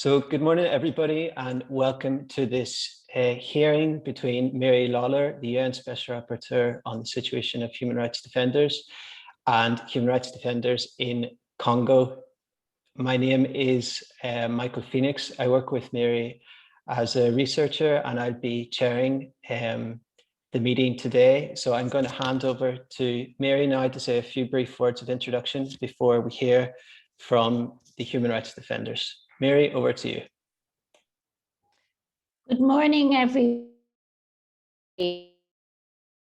So good morning, everybody, and welcome to this hearing between Mary Lawler, the UN Special Rapporteur on the situation of human rights defenders and human rights defenders in Congo. My name is Michael Phoenix. I work with Mary as a researcher, and I'll be chairing the meeting today. So I'm going to hand over to Mary now to say a few brief words of introduction before we hear from the human rights defenders. Mary, over to you. Good morning, everybody.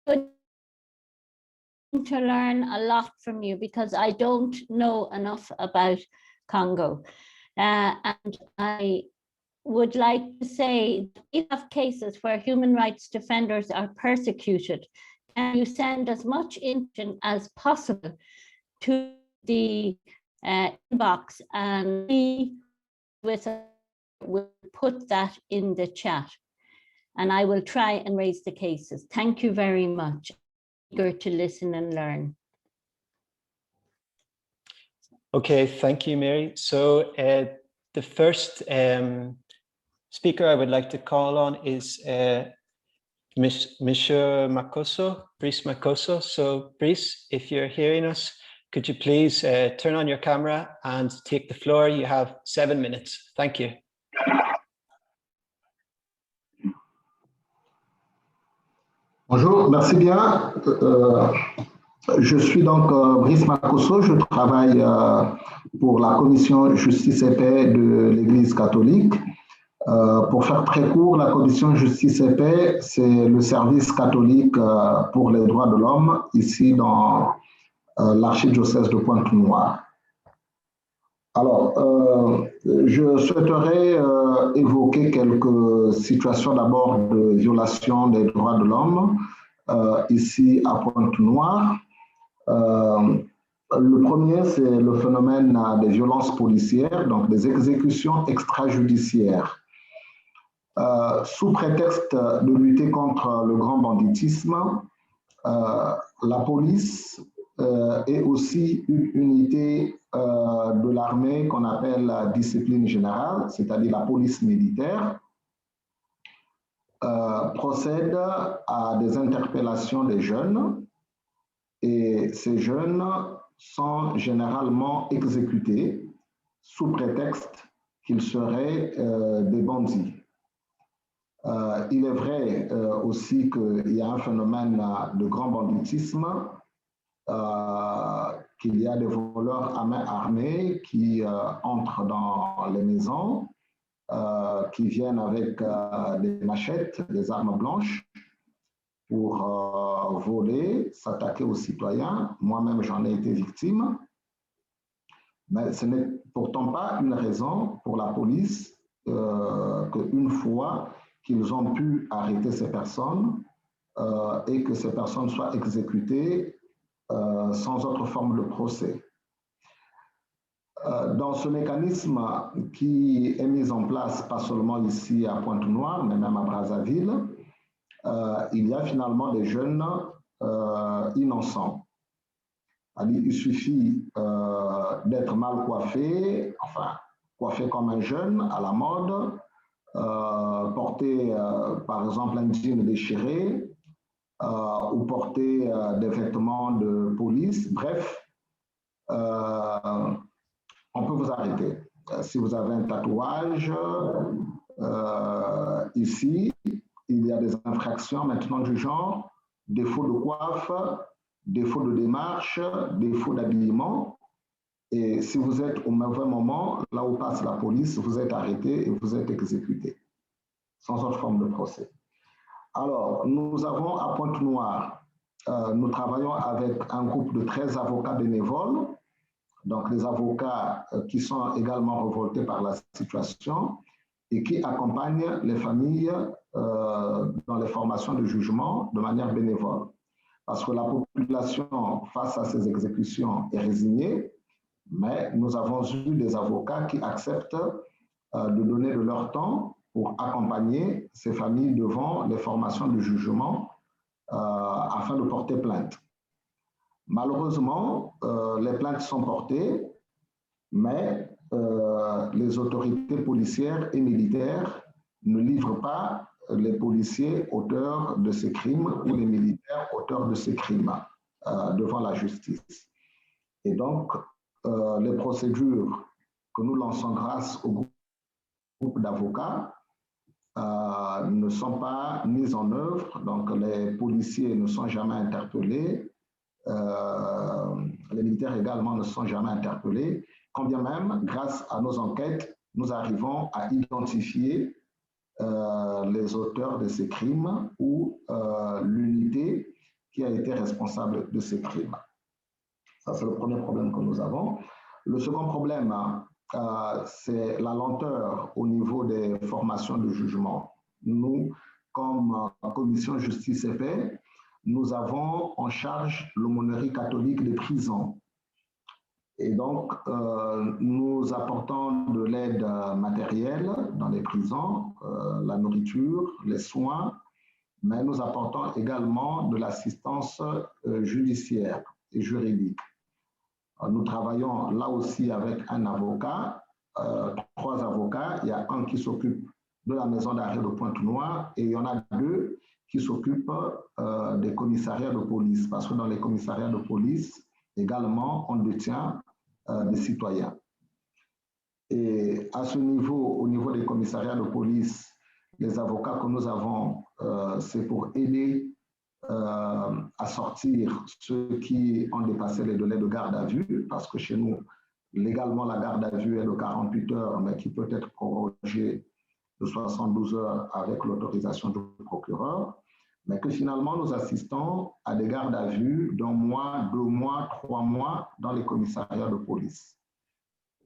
Good to learn a lot from you because I don't know enough about Congo. And I would like to say we have cases where human rights defenders are persecuted, and you send as much information as possible to the inbox, and we will put that in the chat, and I will try and raise the cases. Thank you very much. Eager to listen and learn. Okay, thank you, Mary. So the first speaker I would like to call on is Monsieur Makosso, Brice Makosso. So Brice, if you're hearing us, could you please turn on your camera and take the floor? You have 7 minutes. Thank you. Bonjour, merci bien. Je suis donc Brice Makosso, je travaille pour la Commission Justice et Paix de l'Église catholique. Pour faire très court, la Commission Justice et Paix, c'est le service catholique pour les droits de l'homme ici dans l'archidiocèse de Pointe-Noire. Alors, je souhaiterais évoquer quelques situations d'abord de violation des droits de l'homme ici à Pointe-Noire. Le premier, c'est le phénomène des violences policières, donc des exécutions extrajudiciaires. Sous prétexte de lutter contre le grand banditisme, la police et aussi une unité de l'armée qu'on appelle la discipline générale, c'est-à-dire la police militaire, procède à des interpellations des jeunes, et ces jeunes sont généralement exécutés sous prétexte qu'ils seraient des bandits. Il est vrai aussi qu'il y a un phénomène de grand banditisme, qu'il y a des voleurs à main armée qui entrent dans les maisons, qui viennent avec des machettes, des armes blanches pour voler, s'attaquer aux citoyens. Moi-même, j'en ai été victime. Mais ce n'est pourtant pas une raison pour la police qu'une fois qu'ils ont pu arrêter ces personnes et que ces personnes soient exécutées sans autre forme de procès. Dans ce mécanisme qui est mis en place, pas seulement ici à Pointe-Noire, mais même à Brazzaville, il y a finalement des jeunes innocents. Il suffit d'être mal coiffé, enfin, coiffé comme un jeune à la mode, porter par exemple un jean déchiré, ou porter des vêtements de police. Bref, on peut vous arrêter. Si vous avez un tatouage, ici, il y a des infractions maintenant du genre défaut de coiffe, défaut de démarche, défaut d'habillement. Et si vous êtes au mauvais moment, là où passe la police, vous êtes arrêté et vous êtes exécuté, sans autre forme de procès. Alors, nous avons à Pointe-Noire, nous travaillons avec un groupe de 13 avocats bénévoles, donc les avocats qui sont également révoltés par la situation et qui accompagnent les familles dans les formations de jugement de manière bénévole. Parce que la population, face à ces exécutions, est résignée, mais nous avons eu des avocats qui acceptent de donner de leur temps pour accompagner ces familles devant les formations de jugement afin de porter plainte. Malheureusement, les plaintes sont portées, mais les autorités policières et militaires ne livrent pas les policiers auteurs de ces crimes ou les militaires auteurs de ces crimes devant la justice. Et donc, les procédures que nous lançons grâce au groupe d'avocats ne sont pas mises en œuvre. Donc, les policiers ne sont jamais interpellés. Les militaires également ne sont jamais interpellés, quand bien même, grâce à nos enquêtes, nous arrivons à identifier les auteurs de ces crimes ou l'unité qui a été responsable de ces crimes. Ça, c'est le premier problème que nous avons. Le second problème, c'est la lenteur au niveau des formations de jugement. Nous, comme commission justice et paix, nous avons en charge l'aumônerie catholique des prisons. Et donc, nous apportons de l'aide matérielle dans les prisons, la nourriture, les soins, mais nous apportons également de l'assistance judiciaire et juridique. Nous travaillons là aussi avec un avocat, 3 avocats. Il y a un qui s'occupe de la maison d'arrêt de Pointe-Noire et il y en a 2 qui s'occupent des commissariats de police, parce que dans les commissariats de police, également, on détient des citoyens. Et à ce niveau, au niveau des commissariats de police, les avocats que nous avons, c'est pour aider à sortir ceux qui ont dépassé les délais de garde à vue, parce que chez nous, légalement, la garde à vue est de 48 heures, mais qui peut être prorogée de 72 heures avec l'autorisation du procureur, mais que finalement, nous assistons à des gardes à vue d'1 mois, 2 mois, 3 mois dans les commissariats de police.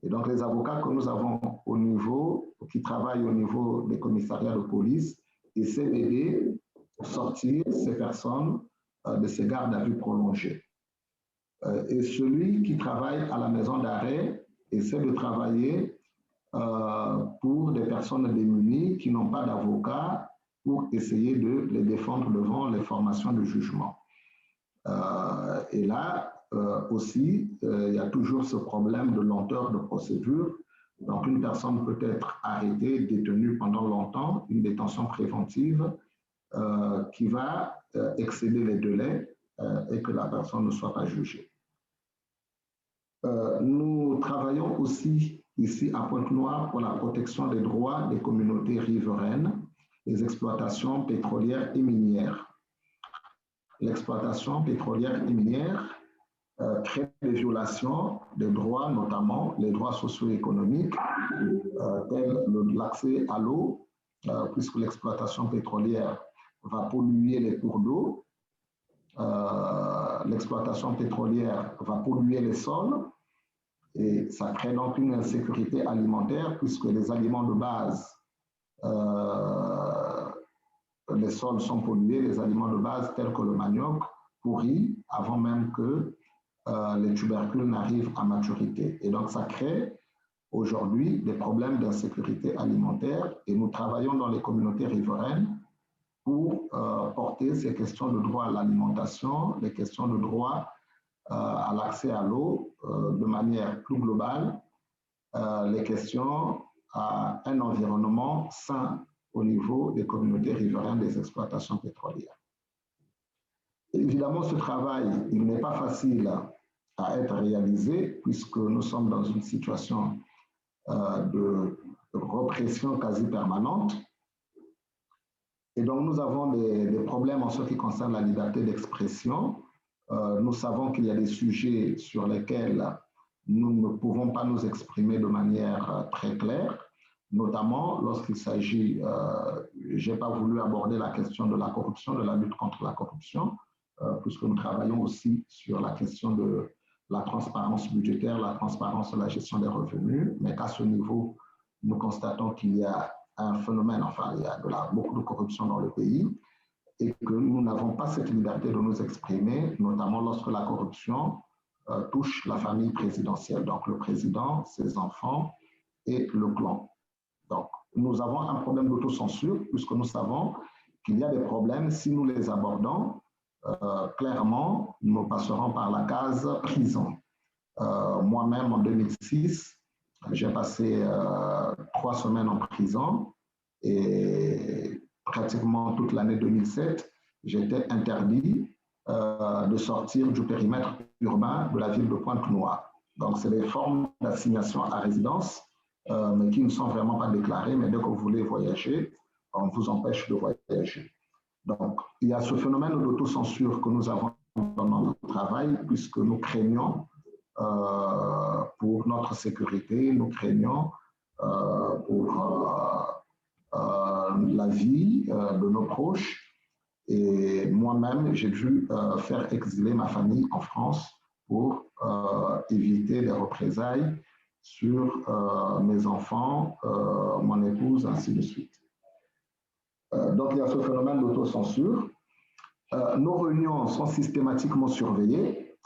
Et donc, les avocats que nous avons au niveau, qui travaillent au niveau des commissariats de police, essaient d'aider sortir ces personnes de ces gardes à vue prolongées. Et celui qui travaille à la maison d'arrêt essaie de travailler pour des personnes démunies qui n'ont pas d'avocat pour essayer de les défendre devant les formations de jugement. Et là aussi, il y a toujours ce problème de lenteur de procédure. Donc, une personne peut être arrêtée, détenue pendant longtemps, une détention préventive, qui va excéder les délais et que la personne ne soit pas jugée. Nous travaillons aussi ici à Pointe-Noire pour la protection des droits des communautés riveraines, les exploitations pétrolières et minières. L'exploitation pétrolière et minière crée des violations des droits, notamment les droits socio-économiques, tels l'accès à l'eau, puisque l'exploitation pétrolière va polluer les cours d'eau, l'exploitation pétrolière va polluer les sols, et ça crée donc une insécurité alimentaire, puisque les aliments de base, les sols sont pollués, les aliments de base tels que le manioc pourrit avant même que les tubercules n'arrivent à maturité. Et donc, ça crée aujourd'hui des problèmes d'insécurité alimentaire, et nous travaillons dans les communautés riveraines pour porter ces questions de droit à l'alimentation, les questions de droit à l'accès à l'eau de manière plus globale, les questions à un environnement sain au niveau des communautés riveraines des exploitations pétrolières. Évidemment, ce travail, il n'est pas facile à être réalisé puisque nous sommes dans une situation de répression quasi permanente. Et donc, nous avons des problèmes en ce qui concerne la liberté d'expression. Nous savons qu'il y a des sujets sur lesquels nous ne pouvons pas nous exprimer de manière très claire, notamment lorsqu'il s'agit, je n'ai pas voulu aborder la question de la corruption, de la lutte contre la corruption, puisque nous travaillons aussi sur la question de la transparence budgétaire, la transparence de la gestion des revenus, mais qu'à ce niveau, nous constatons qu'il y a un phénomène, enfin, il y a beaucoup de corruption dans le pays, et que nous n'avons pas cette liberté de nous exprimer, notamment lorsque la corruption touche la famille présidentielle, donc le président, ses enfants et le clan. Donc, nous avons un problème d'autocensure, puisque nous savons qu'il y a des problèmes, si nous les abordons, clairement, nous passerons par la case prison. Moi-même, en 2006, J'ai passé 3 semaines en prison et pratiquement toute l'année 2007, j'étais interdit de sortir du périmètre urbain de la ville de Pointe-Noire. Donc, c'est des formes d'assignation à résidence, mais qui ne sont vraiment pas déclarées. Mais dès que vous voulez voyager, on vous empêche de voyager. Donc, il y a ce phénomène d'autocensure que nous avons dans notre travail, puisque nous craignons pour notre sécurité, nous craignons pour la vie de nos proches. Et moi-même, j'ai dû faire exiler ma famille en France pour éviter des représailles sur mes enfants, mon épouse, ainsi de suite. Donc, il y a ce phénomène d'autocensure. Nos réunions sont systématiquement surveillées.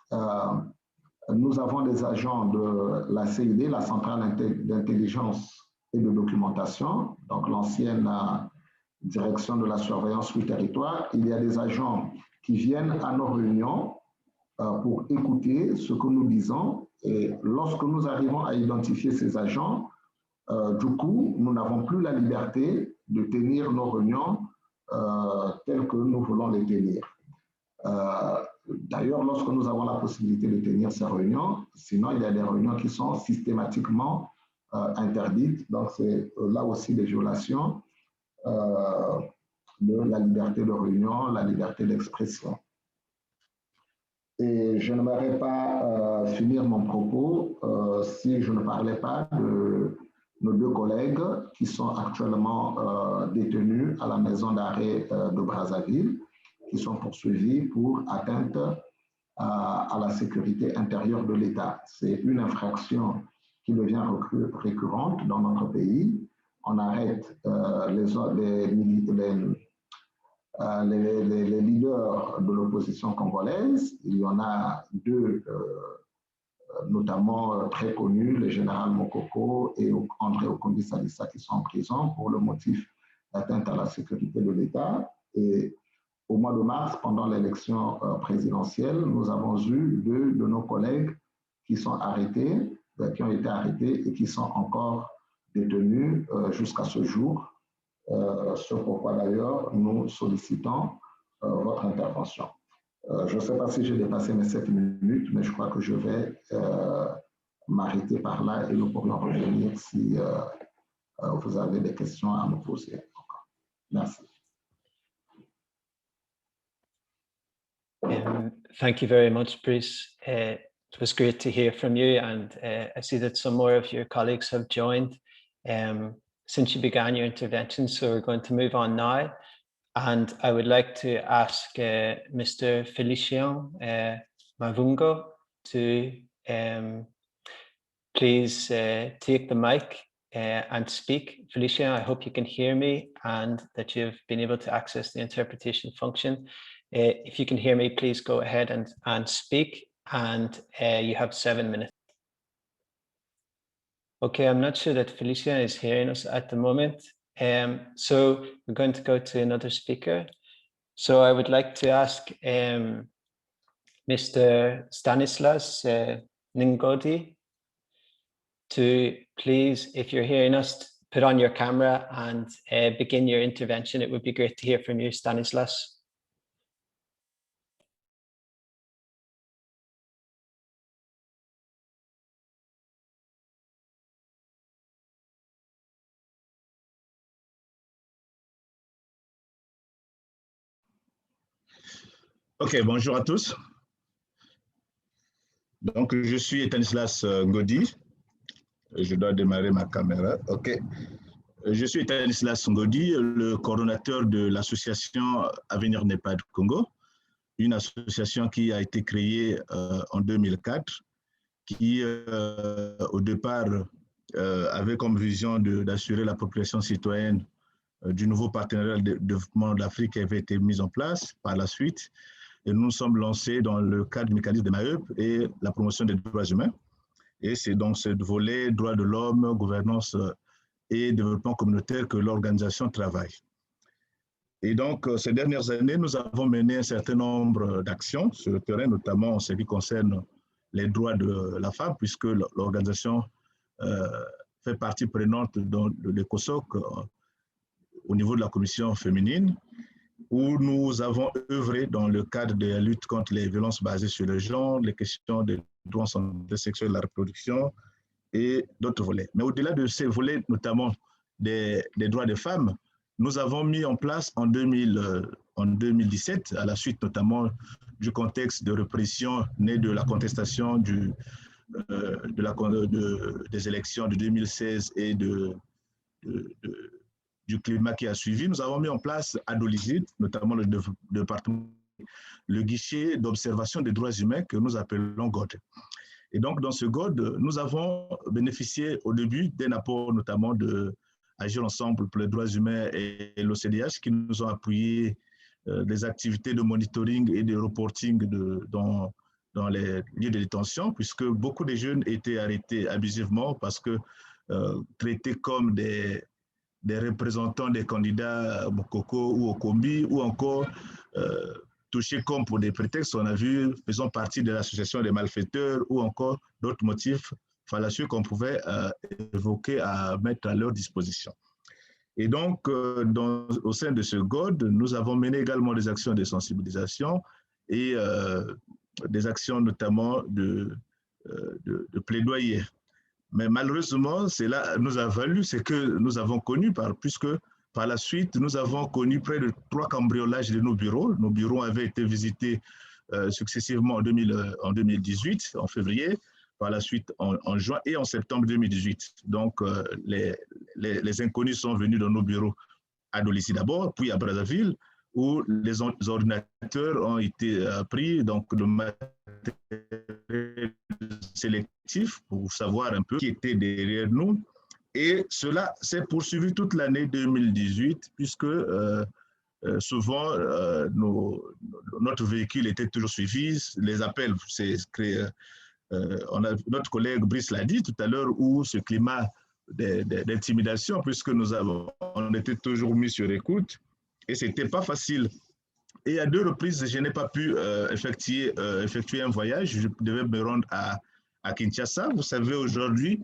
Nous avons des agents de la CID, la Centrale d'intelligence et de documentation, donc l'ancienne direction de la surveillance sur le territoire. Il y a des agents qui viennent à nos réunions pour écouter ce que nous disons. Et lorsque nous arrivons à identifier ces agents, du coup, nous n'avons plus la liberté de tenir nos réunions telles que nous voulons les tenir. D'ailleurs, lorsque nous avons la possibilité de tenir ces réunions, sinon il y a des réunions qui sont systématiquement interdites. Donc, c'est là aussi des violations de la liberté de réunion, la liberté d'expression. Et je n'aimerais pas finir mon propos si je ne parlais pas de nos 2 collègues qui sont actuellement détenus à la maison d'arrêt de Brazzaville, qui sont poursuivis pour atteinte à la sécurité intérieure de l'État. C'est une infraction qui devient récurrente dans notre pays. On arrête les leaders de l'opposition congolaise. Il y en a 2, notamment très connus, le général Mokoko et André Okondi Salissa, qui sont en prison pour le motif d'atteinte à la sécurité de l'État. Et au mois de mars, pendant l'élection présidentielle, nous avons eu 2 de nos collègues qui sont arrêtés, qui ont été arrêtés et qui sont encore détenus jusqu'à ce jour. Ce pourquoi d'ailleurs nous sollicitons votre intervention. Je ne sais pas si j'ai dépassé mes 7 minutes, mais je crois que je vais m'arrêter par là et nous pourrions revenir si vous avez des questions à me poser. Merci. Thank you very much, Bruce. It was great to hear from you, and I see that some more of your colleagues have joined since you began your intervention, so we're going to move on now. And I would like to ask Mr. Felicien Mavungo to please take the mic and speak. Felicien, I hope you can hear me and that you've been able to access the interpretation function. If you can hear me, please go ahead and speak, and you have 7 minutes. Okay, I'm not sure that Felicien is hearing us at the moment. So we're going to go to another speaker. So I would like to ask Mr. Stanislas Ngodi to please, if you're hearing us, put on your camera and begin your intervention. It would be great to hear from you, Stanislas. Ok, bonjour à tous. Donc, je suis Stanislas Ngodi. Je dois démarrer ma caméra. Ok. Je suis Stanislas Ngodi, le coordonnateur de l'association Avenir NEPAD Congo, une association qui a été créée en 2004, qui au départ avait comme vision d'assurer l'appropriation citoyenne du nouveau partenariat de développement de l'Afrique qui avait été mis en place par la suite. Et nous nous sommes lancés dans le cadre du mécanisme de MAEUP et la promotion des droits humains. Et c'est dans ce volet droits de l'homme, gouvernance et développement communautaire que l'organisation travaille. Et donc, ces dernières années, nous avons mené un certain nombre d'actions sur le terrain, notamment en ce qui concerne les droits de la femme, puisque l'organisation fait partie prenante dans l'ECOSOC au niveau de la commission féminine, où nous avons œuvré dans le cadre de la lutte contre les violences basées sur le genre, les questions des droits en santé sexuelle et la reproduction et d'autres volets. Mais au-delà de ces volets, notamment des droits des femmes, nous avons mis en place en 2017, à la suite notamment du contexte de répression né de la contestation des élections de 2016 et du climat qui a suivi, nous avons mis en place à Dolizid, notamment le département, le guichet d'observation des droits humains que nous appelons GOD. Et donc, dans ce GOD, nous avons bénéficié au début d'un apport notamment de Agir ensemble pour les droits humains et l'OCDH qui nous ont appuyé des activités de monitoring et de reporting dans les lieux de détention, puisque beaucoup de jeunes étaient arrêtés abusivement parce que traités comme des représentants des candidats au Mokoko ou au Kombi, ou encore touchés comme pour des prétextes, on a vu, faisant partie de l'association des malfaiteurs, ou encore d'autres motifs fallacieux qu'on pouvait évoquer à mettre à leur disposition. Et donc, au sein de ce GOD, nous avons mené également des actions de sensibilisation et des actions notamment de plaidoyer. Mais malheureusement, cela nous a valu ce que nous avons connu, puisque par la suite, nous avons connu près de 3 cambriolages de nos bureaux. Nos bureaux avaient été visités successivement en 2018, en février, par la suite en juin et en septembre 2018. Donc, les inconnus sont venus dans nos bureaux à Dolisie d'abord, puis à Brazzaville, où les ordinateurs ont été pris, donc le matériel sélectif pour savoir un peu qui était derrière nous. Et cela s'est poursuivi toute l'année 2018, puisque souvent notre véhicule était toujours suivi, les appels, c'est créé. Notre collègue Brice l'a dit tout à l'heure, où ce climat d'intimidation, puisque on était toujours mis sur écoute, et ce n'était pas facile. Et à 2 reprises, je n'ai pas pu effectuer un voyage. Je devais me rendre à Kinshasa. Vous savez, aujourd'hui,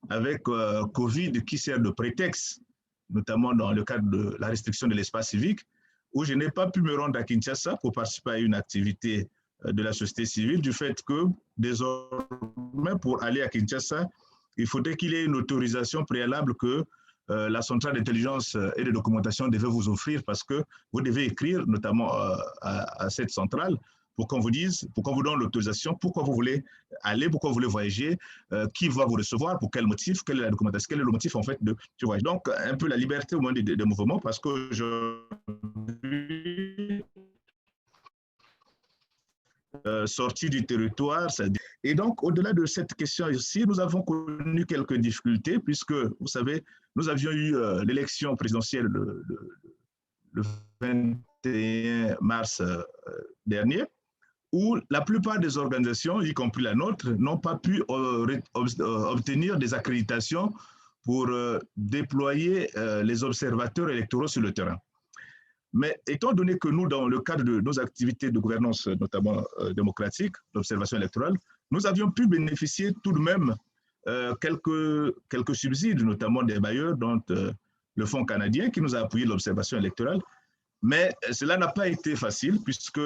avec Covid qui sert de prétexte, notamment dans le cadre de la restriction de l'espace civique, où je n'ai pas pu me rendre à Kinshasa pour participer à une activité de la société civile, du fait que désormais, pour aller à Kinshasa, il faudrait qu'il y ait une autorisation préalable que la centrale d'intelligence et de documentation devait vous offrir, parce que vous devez écrire notamment à cette centrale pour qu'on vous dise, pour qu'on vous donne l'autorisation, pourquoi vous voulez aller, pourquoi vous voulez voyager, qui va vous recevoir, pour quel motif, quelle est la documentation, quel est le motif en fait de ce voyage. Donc, un peu la liberté au moins des mouvements, parce qu'aujourd'hui, sortie du territoire. Et donc, au-delà de cette question ici, nous avons connu quelques difficultés, puisque, vous savez, nous avions eu l'élection présidentielle le 21 mars dernier, où la plupart des organisations, y compris la nôtre, n'ont pas pu obtenir des accréditations pour déployer les observateurs électoraux sur le terrain. Mais étant donné que nous, dans le cadre de nos activités de gouvernance, notamment démocratique, d'observation électorale, nous avions pu bénéficier tout de même quelques subsides, notamment des bailleurs, dont le Fonds canadien qui nous a appuyé l'observation électorale. Mais cela n'a pas été facile, puisque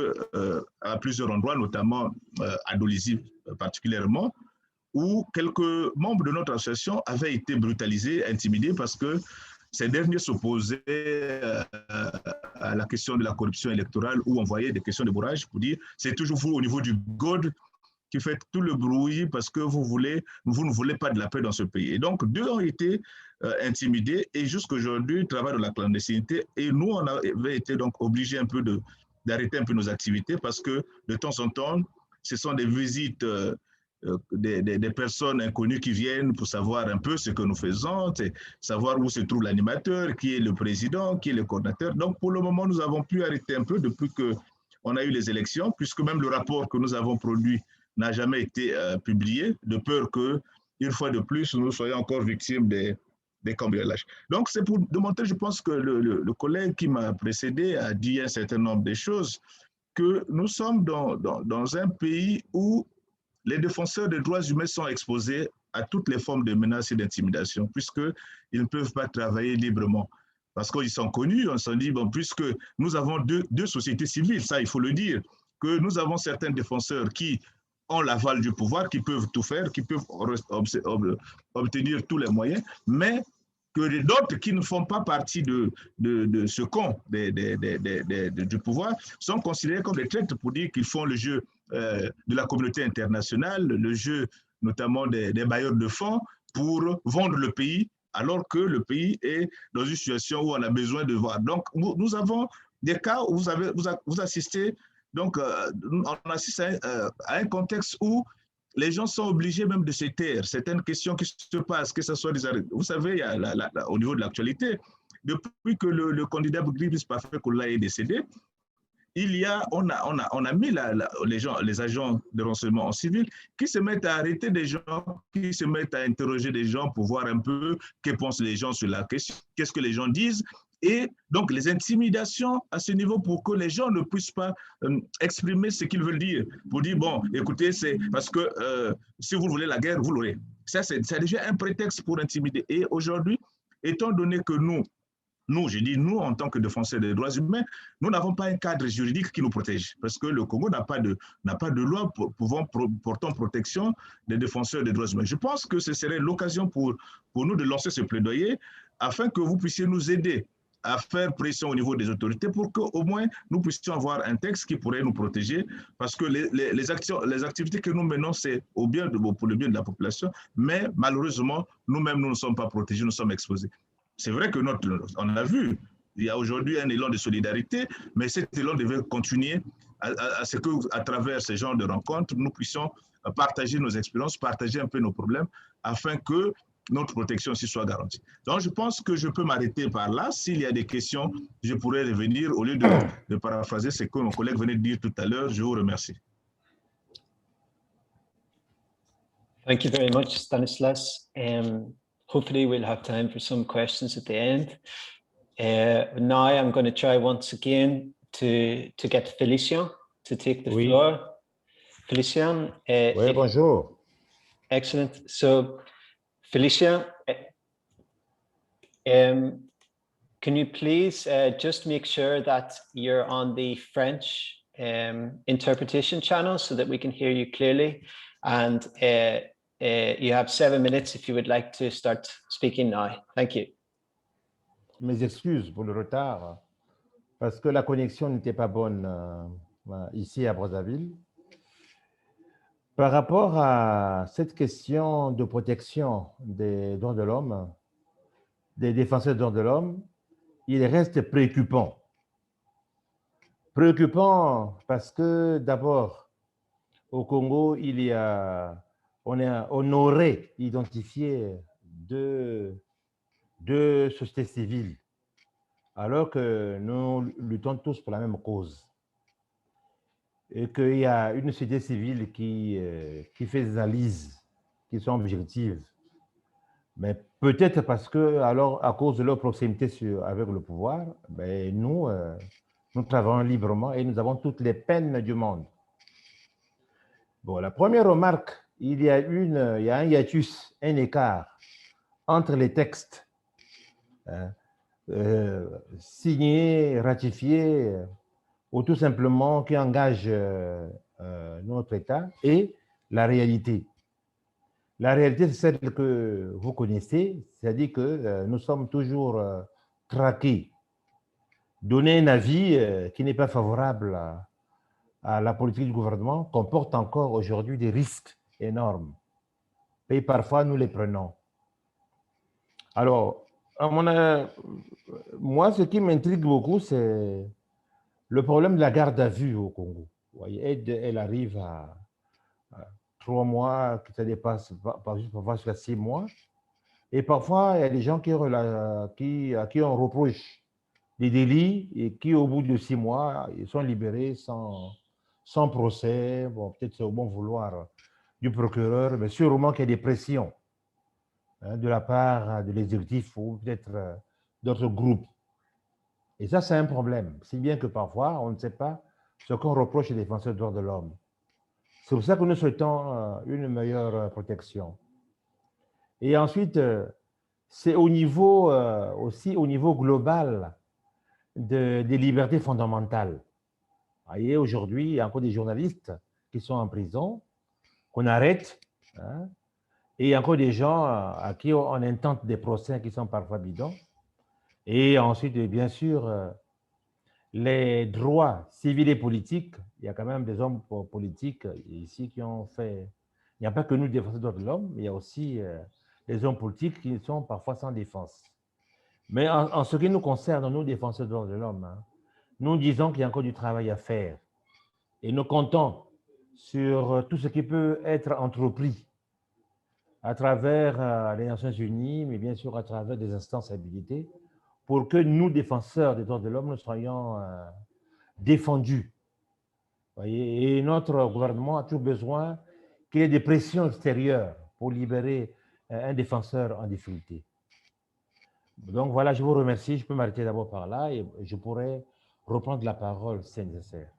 à plusieurs endroits, notamment à Dolisie particulièrement, où quelques membres de notre association avaient été brutalisés, intimidés, parce que ces derniers s'opposaient à la question de la corruption électorale, où on voyait des questions de bourrage pour dire c'est toujours vous au niveau du GOD qui faites tout le bruit parce que vous ne voulez pas de la paix dans ce pays. Et donc, 2 ont été intimidés et jusqu'aujourd'hui, travaillent dans la clandestinité. Et nous, on avait été donc obligés un peu d'arrêter un peu nos activités parce que de temps en temps, ce sont des visites des personnes inconnues qui viennent pour savoir un peu ce que nous faisons, savoir où se trouve l'animateur, qui est le président, qui est le coordinateur. Donc, pour le moment, nous avons pu arrêter un peu depuis qu'on a eu les élections, puisque même le rapport que nous avons produit n'a jamais été publié, de peur qu'une fois de plus, nous soyons encore victimes des cambriolages. Donc, c'est pour démontrer, je pense que le collègue qui m'a précédé a dit un certain nombre de choses, que nous sommes dans un pays où les défenseurs des droits humains sont exposés à toutes les formes de menaces et d'intimidation, puisqu'ils ne peuvent pas travailler librement. Parce qu'ils sont connus, on s'en dit, bon, puisque nous avons deux sociétés civiles, ça il faut le dire, que nous avons certains défenseurs qui ont l'aval du pouvoir, qui peuvent tout faire, qui peuvent obtenir tous les moyens, mais que d'autres qui ne font pas partie de ce camp du pouvoir sont considérés comme des traîtres pour dire qu'ils font le jeu de la communauté internationale, le jeu notamment des bailleurs de fonds pour vendre le pays, alors que le pays est dans une situation où on a besoin de voir. Donc, nous avons des cas où vous assistez, donc on assiste à un contexte où les gens sont obligés même de se taire. Certaines questions qui se passent, que ce soit des... Vous savez, il y a au niveau de l'actualité, depuis que le candidat Brice Paffé-Koula est décédé, on a mis les agents de renseignement en civil qui se mettent à arrêter des gens, qui se mettent à interroger des gens pour voir un peu que pensent les gens sur la question, qu'est-ce que les gens disent. Et donc, les intimidations à ce niveau pour que les gens ne puissent pas exprimer ce qu'ils veulent dire. Pour dire, bon, écoutez, c'est parce que si vous voulez la guerre, vous l'aurez. Ça, c'est déjà un prétexte pour intimider. Et aujourd'hui, étant donné que nous, je dis nous, en tant que défenseurs des droits humains, nous n'avons pas un cadre juridique qui nous protège. Parce que le Congo n'a pas de loi portant protection des défenseurs des droits humains. Je pense que ce serait l'occasion pour nous de lancer ce plaidoyer afin que vous puissiez nous aider à faire pression au niveau des autorités pour qu'au moins nous puissions avoir un texte qui pourrait nous protéger, parce que les activités que nous menons, c'est pour le bien de la population, mais malheureusement, nous-mêmes, nous ne sommes pas protégés, nous sommes exposés. C'est vrai que on a vu, il y a aujourd'hui un élan de solidarité, mais cet élan devait continuer à ce qu'à travers ce genre de rencontres, nous puissions partager nos expériences, partager un peu nos problèmes, afin que notre protection aussi soit garantie. Donc, je pense que je peux m'arrêter par là. S'il y a des questions, je pourrais revenir au lieu de paraphraser ce que mon collègue venait de dire tout à l'heure. Je vous remercie. Thank you very much, Stanislas. Hopefully we'll have time for some questions at the end. Now I'm going to try once again to get Félicien to take the floor. Félicien. Oui, bonjour. Excellent. So, Félicien, can you please just make sure that you're on the French interpretation channel so that we can hear you clearly? And you have 7 minutes if you would like to start speaking now. Thank you. Mes excuses pour le retard, parce que la connexion n'était pas bonne ici à Brazzaville. Par rapport à cette question de protection des droits de l'homme, des défenseurs des droits de l'homme, il reste préoccupant. Préoccupant parce que d'abord, au Congo, on aurait identifié deux sociétés civiles, alors que nous luttons tous pour la même cause. Et qu'il y a une société civile qui fait des analyses qui sont objectives. Mais peut-être parce que, alors, à cause de leur proximité avec le pouvoir, ben, nous travaillons librement et nous avons toutes les peines du monde. Bon, la première remarque, il y a un hiatus, un écart entre les textes signés, ratifiés, ou tout simplement qui engagent notre État et la réalité. La réalité, c'est celle que vous connaissez, c'est-à-dire que nous sommes toujours traqués. Donner un avis qui n'est pas favorable à la politique du gouvernement comporte encore aujourd'hui des risques énormes. Et parfois, nous les prenons. Alors, moi, ce qui m'intrigue beaucoup, c'est le problème de la garde à vue au Congo. Vous voyez, elle arrive à 3 mois, ça dépasse parfois jusqu'à 6 mois. Et parfois, il y a des gens à qui on reproche des délits et qui, au bout de 6 mois, ils sont libérés sans procès. Bon, peut-être c'est au bon vouloir du procureur, mais sûrement qu'il y a des pressions de la part de l'exécutif ou peut-être d'autres groupes. Et ça, c'est un problème. Si bien que parfois, on ne sait pas ce qu'on reproche aux défenseurs des droits de l'homme. C'est pour ça que nous souhaitons une meilleure protection. Et ensuite, c'est au niveau, aussi au niveau global des libertés fondamentales. Vous voyez, aujourd'hui, il y a encore des journalistes qui sont en prison, qu'on arrête, hein, et il y a encore des gens à qui on intente des procès qui sont parfois bidons. Et ensuite, bien sûr, les droits civils et politiques, il y a quand même des hommes politiques ici qui ont fait... Il n'y a pas que nous, défenseurs des droits de l'homme, mais il y a aussi des hommes politiques qui sont parfois sans défense. Mais en ce qui nous concerne, nous, défenseurs des droits de l'homme, hein, nous disons qu'il y a encore du travail à faire. Et nous comptons sur tout ce qui peut être entrepris à travers les Nations Unies, mais bien sûr à travers des instances habilitées, pour que nous, défenseurs des droits de l'homme, nous soyons défendus. Voyez, et notre gouvernement a toujours besoin qu'il y ait des pressions extérieures pour libérer un défenseur en difficulté. Donc voilà, je vous remercie. Je peux m'arrêter d'abord par là et je pourrais reprendre la parole si c'est nécessaire.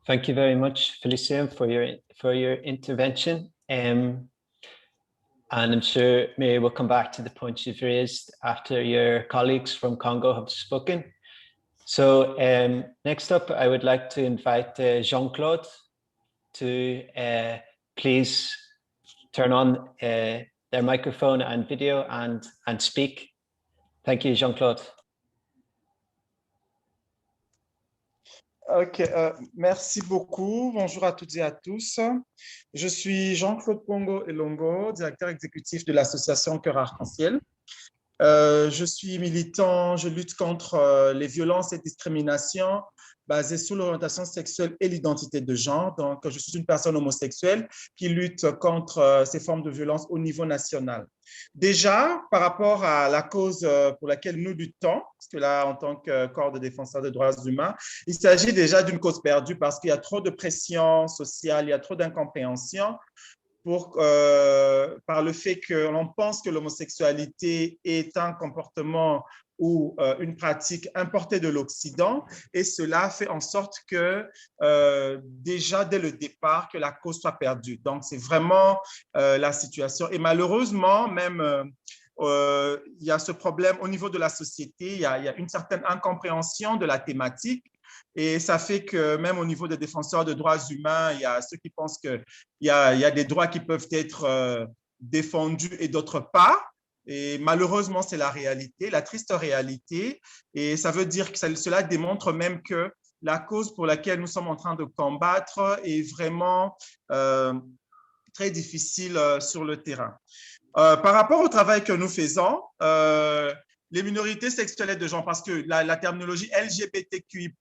Thank you very much, Felicia, for your intervention. And I'm sure Mary will come back to the points you've raised after your colleagues from Congo have spoken. So next up, I would like to invite Jean-Claude to please turn on their microphone and video and speak. Thank you, Jean-Claude. Ok, merci beaucoup. Bonjour à toutes et à tous. Je suis Jean-Claude Pongo Elongo, directeur exécutif de l'association Cœur Arc-en-Ciel. Je suis militant, je lutte contre les violences et discriminations basées sur l'orientation sexuelle et l'identité de genre. Donc, je suis une personne homosexuelle qui lutte contre ces formes de violence au niveau national. Déjà, par rapport à la cause pour laquelle nous luttons, parce que là, en tant que corps de défenseurs des droits humains, il s'agit déjà d'une cause perdue parce qu'il y a trop de pression sociale, il y a trop d'incompréhension par le fait que l'on pense que l'homosexualité est un comportement ou une pratique importée de l'Occident, et cela fait en sorte que déjà dès le départ, que la cause soit perdue. Donc, c'est vraiment la situation. Et malheureusement, même il y a ce problème au niveau de la société, il y a une certaine incompréhension de la thématique. Et ça fait que même au niveau des défenseurs de droits humains, il y a ceux qui pensent qu'il y a des droits qui peuvent être défendus et d'autres pas. Et malheureusement, c'est la réalité, la triste réalité. Et ça veut dire que cela démontre même que la cause pour laquelle nous sommes en train de combattre est vraiment très difficile sur le terrain. Par rapport au travail que nous faisons, les minorités sexuelles et de genre, parce que la terminologie LGBTQI+,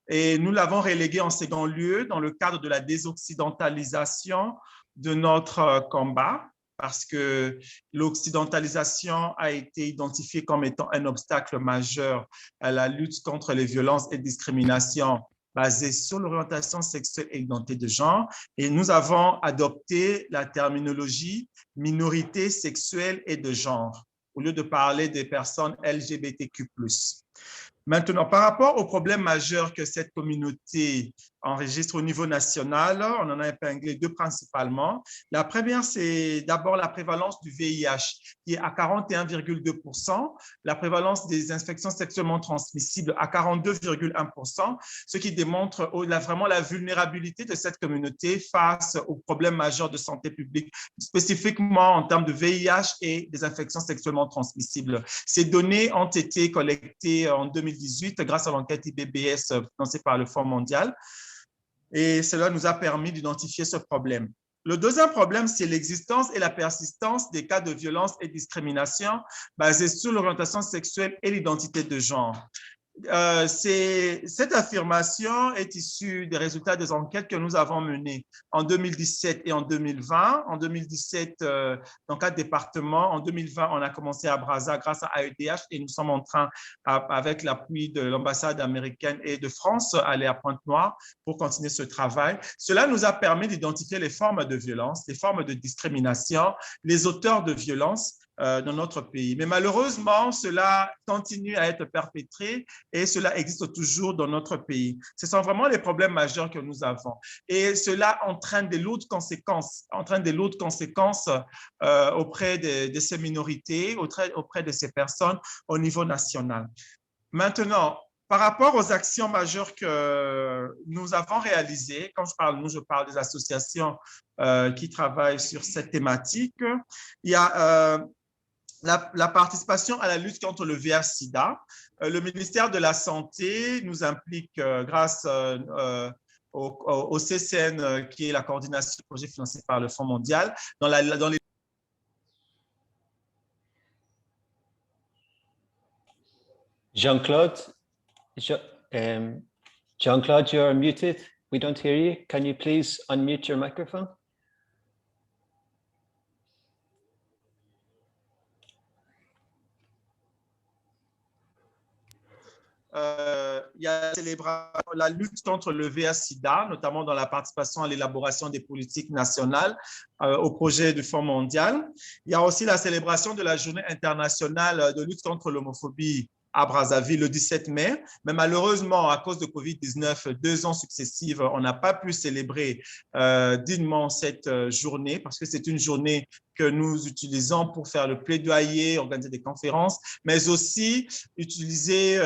et nous l'avons reléguée en second lieu dans le cadre de la désoccidentalisation de notre combat, parce que l'occidentalisation a été identifiée comme étant un obstacle majeur à la lutte contre les violences et discriminations basées sur l'orientation sexuelle et l'identité de genre. Et nous avons adopté la terminologie minorité sexuelle et de genre, au lieu de parler des personnes LGBTQ+. Maintenant, par rapport aux problèmes majeurs que cette communauté enregistre au niveau national, on en a épinglé deux principalement. La première, c'est d'abord la prévalence du VIH, qui est à 41,2%, la prévalence des infections sexuellement transmissibles à 42,1%, ce qui démontre vraiment la vulnérabilité de cette communauté face aux problèmes majeurs de santé publique, spécifiquement en termes de VIH et des infections sexuellement transmissibles. Ces données ont été collectées en 2018 grâce à l'enquête IBBS financée par le Fonds mondial. Et cela nous a permis d'identifier ce problème. Le deuxième problème, c'est l'existence et la persistance des cas de violence et discrimination basés sur l'orientation sexuelle et l'identité de genre. Cette affirmation est issue des résultats des enquêtes que nous avons menées en 2017 et en 2020. En 2017, dans 4 départements. En 2020, on a commencé à Brazza grâce à AEDH et nous sommes en train, avec l'appui de l'ambassade américaine et de France, aller à Pointe-Noire pour continuer ce travail. Cela nous a permis d'identifier les formes de violence, les formes de discrimination, les auteurs de violence dans notre pays. Mais malheureusement, cela continue à être perpétré et cela existe toujours dans notre pays. Ce sont vraiment les problèmes majeurs que nous avons. Et cela entraîne des lourdes conséquences, auprès de ces minorités, auprès de ces personnes au niveau national. Maintenant, par rapport aux actions majeures que nous avons réalisées, quand je parle nous, je parle des associations qui travaillent sur cette thématique, il y a la participation à la lutte contre le VIH-Sida. Le ministère de la Santé nous implique grâce au CCN, qui est la coordination du projet financé par le Fonds mondial, dans les... Jean-Claude, Jean-Claude, you're muted. We don't hear you. Can you please unmute your microphone? Il y a la lutte contre le VIH-Sida, notamment dans la participation à l'élaboration des politiques nationales au projet du Fonds mondial. Il y a aussi la célébration de la Journée internationale de lutte contre l'homophobie à Brazzaville le 17 mai. Mais malheureusement, à cause de COVID-19, 2 ans successifs, on n'a pas pu célébrer dignement cette journée parce que c'est une journée que nous utilisons pour faire le plaidoyer, organiser des conférences, mais aussi utiliser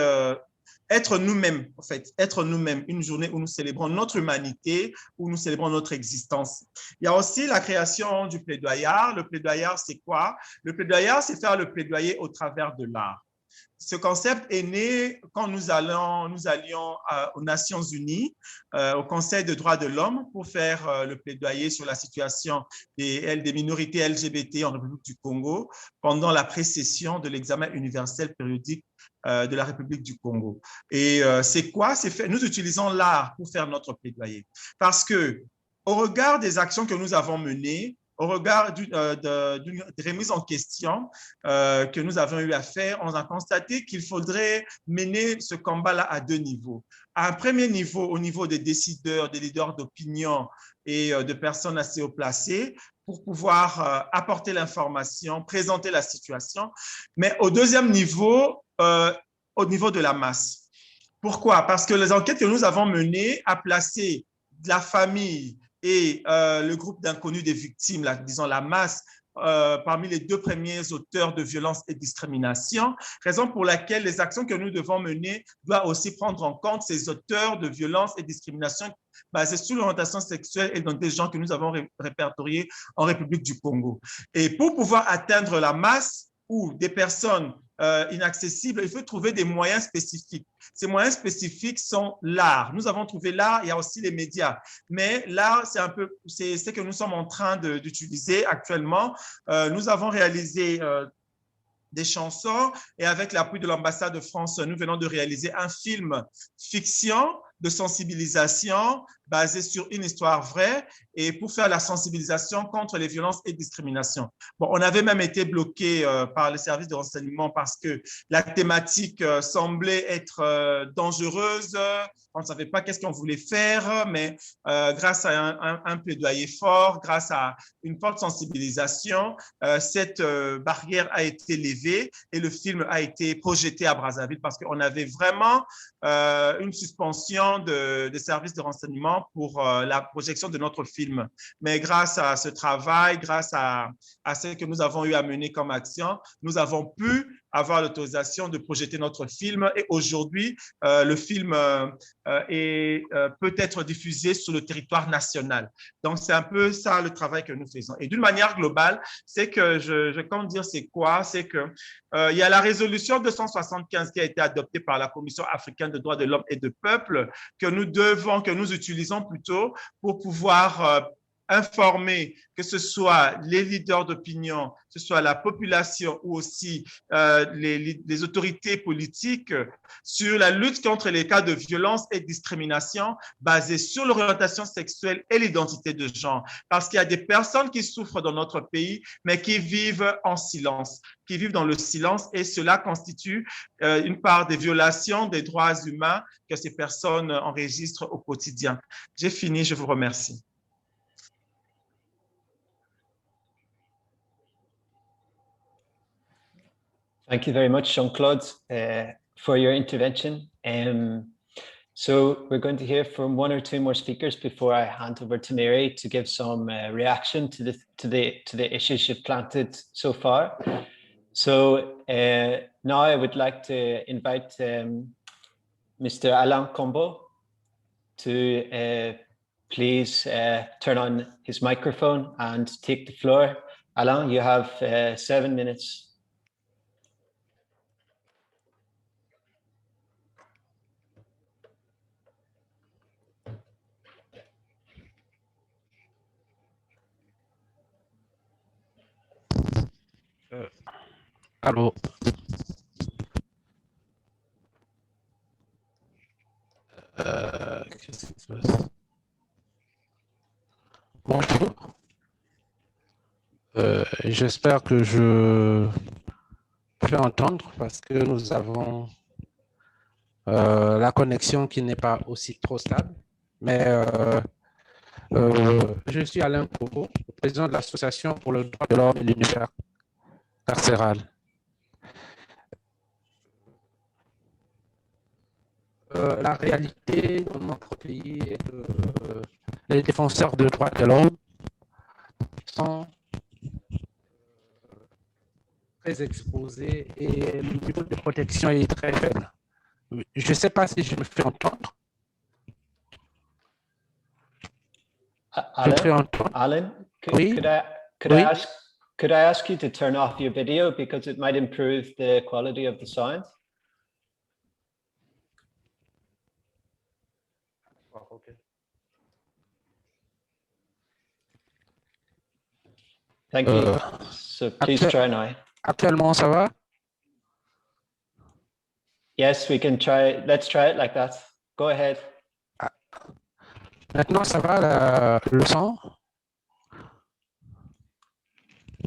être nous-mêmes, en fait, être nous-mêmes, une journée où nous célébrons notre humanité, où nous célébrons notre existence. Il y a aussi la création du plaidoyard. Le plaidoyard, c'est quoi? Le plaidoyard, c'est faire le plaidoyer au travers de l'art. Ce concept est né quand nous allions aux Nations Unies, au Conseil des droits de l'homme, pour faire le plaidoyer sur la situation des minorités LGBT en République du Congo pendant la pré-session de l'examen universel périodique de la République du Congo. Et c'est quoi? Nous utilisons l'art pour faire notre plaidoyer. Parce que, au regard des actions que nous avons menées, au regard d'une remise en question que nous avons eu à faire, on a constaté qu'il faudrait mener ce combat-là à 2 niveaux. À un premier niveau, au niveau des décideurs, des leaders d'opinion et de personnes assez haut placées, pour pouvoir apporter l'information, présenter la situation, mais au deuxième niveau, au niveau de la masse. Pourquoi? Parce que les enquêtes que nous avons menées a placé la famille et le groupe d'inconnus des victimes, disons la masse, parmi les 2 premiers auteurs de violence et discrimination, raison pour laquelle les actions que nous devons mener doivent aussi prendre en compte ces auteurs de violence et discrimination basées sur l'orientation sexuelle et dans des gens que nous avons répertoriés en République du Congo. Et pour pouvoir atteindre la masse ou des personnes inaccessibles, il faut trouver des moyens spécifiques. Ces moyens spécifiques sont l'art. Nous avons trouvé l'art, il y a aussi les médias. Mais l'art, c'est ce que nous sommes en train d'utiliser actuellement. Nous avons réalisé des chansons et avec l'appui de l'ambassade de France, nous venons de réaliser un film fiction de sensibilisation basé sur une histoire vraie et pour faire la sensibilisation contre les violences et discriminations. Bon, on avait même été bloqué par les services de renseignement parce que la thématique semblait être dangereuse. On ne savait pas qu'est-ce qu'on voulait faire, mais grâce à un plaidoyer fort, grâce à une forte sensibilisation, cette barrière a été levée et le film a été projeté à Brazzaville parce qu'on avait vraiment une suspension des services de renseignement pour la projection de notre film. Mais grâce à ce travail, grâce à ce que nous avons eu à mener comme action, nous avons pu avoir l'autorisation de projeter notre film et aujourd'hui, le film peut être diffusé sur le territoire national. Donc, c'est un peu ça le travail que nous faisons. Et d'une manière globale, c'est que je compte dire c'est quoi? C'est que il y a la résolution 275 qui a été adoptée par la Commission africaine des droits de l'homme et de peuple que nous utilisons plutôt pour pouvoir informer, que ce soit les leaders d'opinion, que ce soit la population ou aussi les autorités politiques sur la lutte contre les cas de violence et de discrimination basés sur l'orientation sexuelle et l'identité de genre. Parce qu'il y a des personnes qui souffrent dans notre pays, mais qui vivent en silence, qui vivent dans le silence et cela constitue une part des violations des droits humains que ces personnes enregistrent au quotidien. J'ai fini, je vous remercie. Thank you very much, Jean-Claude, for your intervention. So we're going to hear from one or two more speakers before I hand over to Mary to give some reaction to the issues you've planted so far. So now I would like to invite Mr. Alain Combo to please turn on his microphone and take the floor. Alain, you have 7 minutes. Allô. Qu'est-ce qui se passe? Bonjour. J'espère que je peux entendre parce que nous avons la connexion qui n'est pas aussi trop stable. Mais je suis Alain Kobo, président de l'Association pour le droit de l'homme et l'univers carcéral. La réalité dans notre pays est que les défenseurs des droits de l'homme sont très exposés et le niveau de protection est très faible. Je ne sais pas si je me fais entendre. Alan, could I ask you to turn off your video because it might improve the quality of the sound? Okay. Thank you. So please try now. Actuellement, ça va? Yes, we can try. Let's try it like that. Go ahead. Maintenant, ça va le son?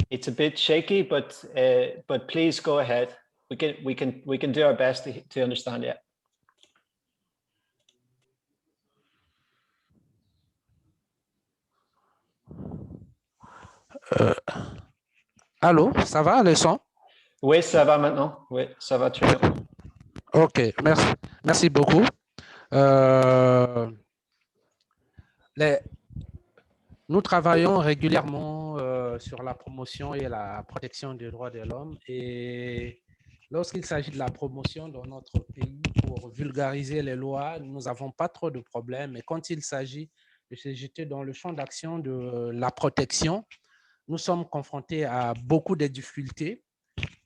It's a bit shaky, but please go ahead. We can do our best to understand it. Allô, ça va le son? Oui, ça va maintenant. Oui, ça va très bien. Ok, merci beaucoup. Nous travaillons régulièrement sur la promotion et la protection des droits de l'homme et lorsqu'il s'agit de la promotion dans notre pays pour vulgariser les lois, nous n'avons pas trop de problèmes. Mais quand il s'agit de se jeter dans le champ d'action de la protection, nous sommes confrontés à beaucoup de difficultés.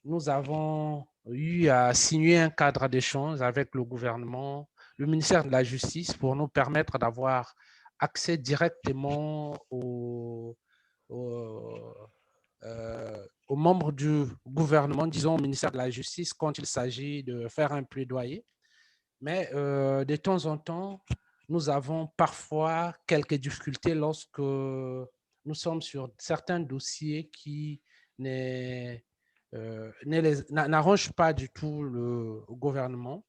Nous avons eu à signer un cadre d'échange avec le gouvernement, le ministère de la Justice pour nous permettre d'avoir accès directement aux membres du gouvernement, disons au ministère de la Justice, quand il s'agit de faire un plaidoyer. Mais de temps en temps, nous avons parfois quelques difficultés lorsque nous sommes sur certains dossiers qui n'arrangent pas du tout le gouvernement.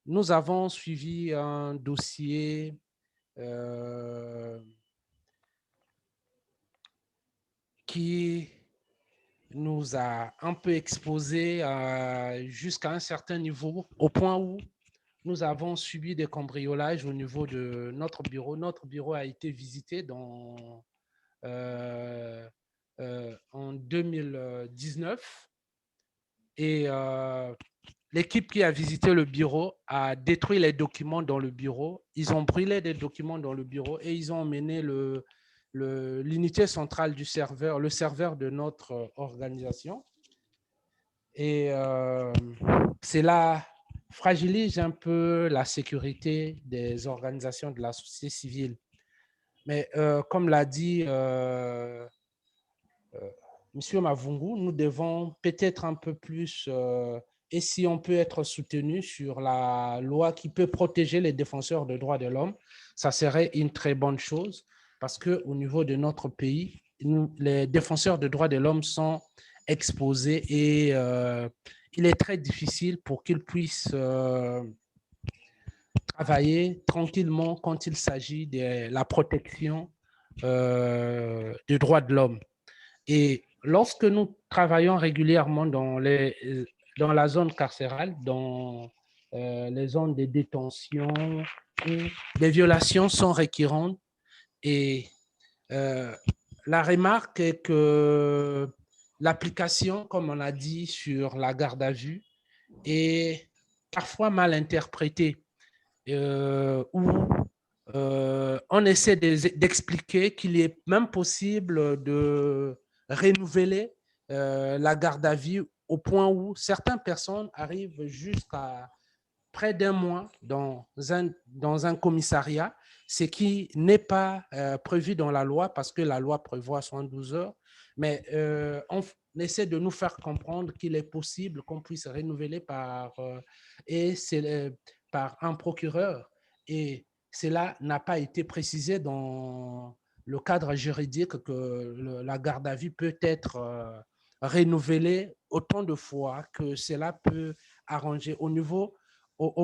Nous avons suivi un dossier qui nous a un peu exposé jusqu'à un certain niveau, au point où nous avons subi des cambriolages au niveau de notre bureau. Notre bureau a été visité en 2019 et l'équipe qui a visité le bureau a détruit les documents dans le bureau. Ils ont brûlé des documents dans le bureau et ils ont emmené l'unité centrale du serveur, le serveur de notre organisation. Et cela fragilise un peu la sécurité des organisations de la société civile. Mais comme l'a dit Monsieur Mavungu, nous devons peut-être un peu plus, et si on peut être soutenu sur la loi qui peut protéger les défenseurs des droits de l'homme, ça serait une très bonne chose parce qu'au niveau de notre pays, les défenseurs des droits de l'homme sont exposés et il est très difficile pour qu'ils puissent travailler tranquillement quand il s'agit de la protection des droits de l'homme. Et lorsque nous travaillons régulièrement dans dans la zone carcérale, dans les zones de détention où des violations sont récurrentes. Et la remarque est que l'application, comme on a dit, sur la garde à vue est parfois mal interprétée, où on essaie d'expliquer qu'il est même possible de renouveler la garde à vue au point où certaines personnes arrivent jusqu'à près d'un mois dans un commissariat, ce qui n'est pas prévu dans la loi parce que la loi prévoit 72 heures. Mais on essaie de nous faire comprendre qu'il est possible qu'on puisse renouveler par un procureur. Et cela n'a pas été précisé dans le cadre juridique que la garde à vue peut être renouvelée autant de fois que cela peut arranger au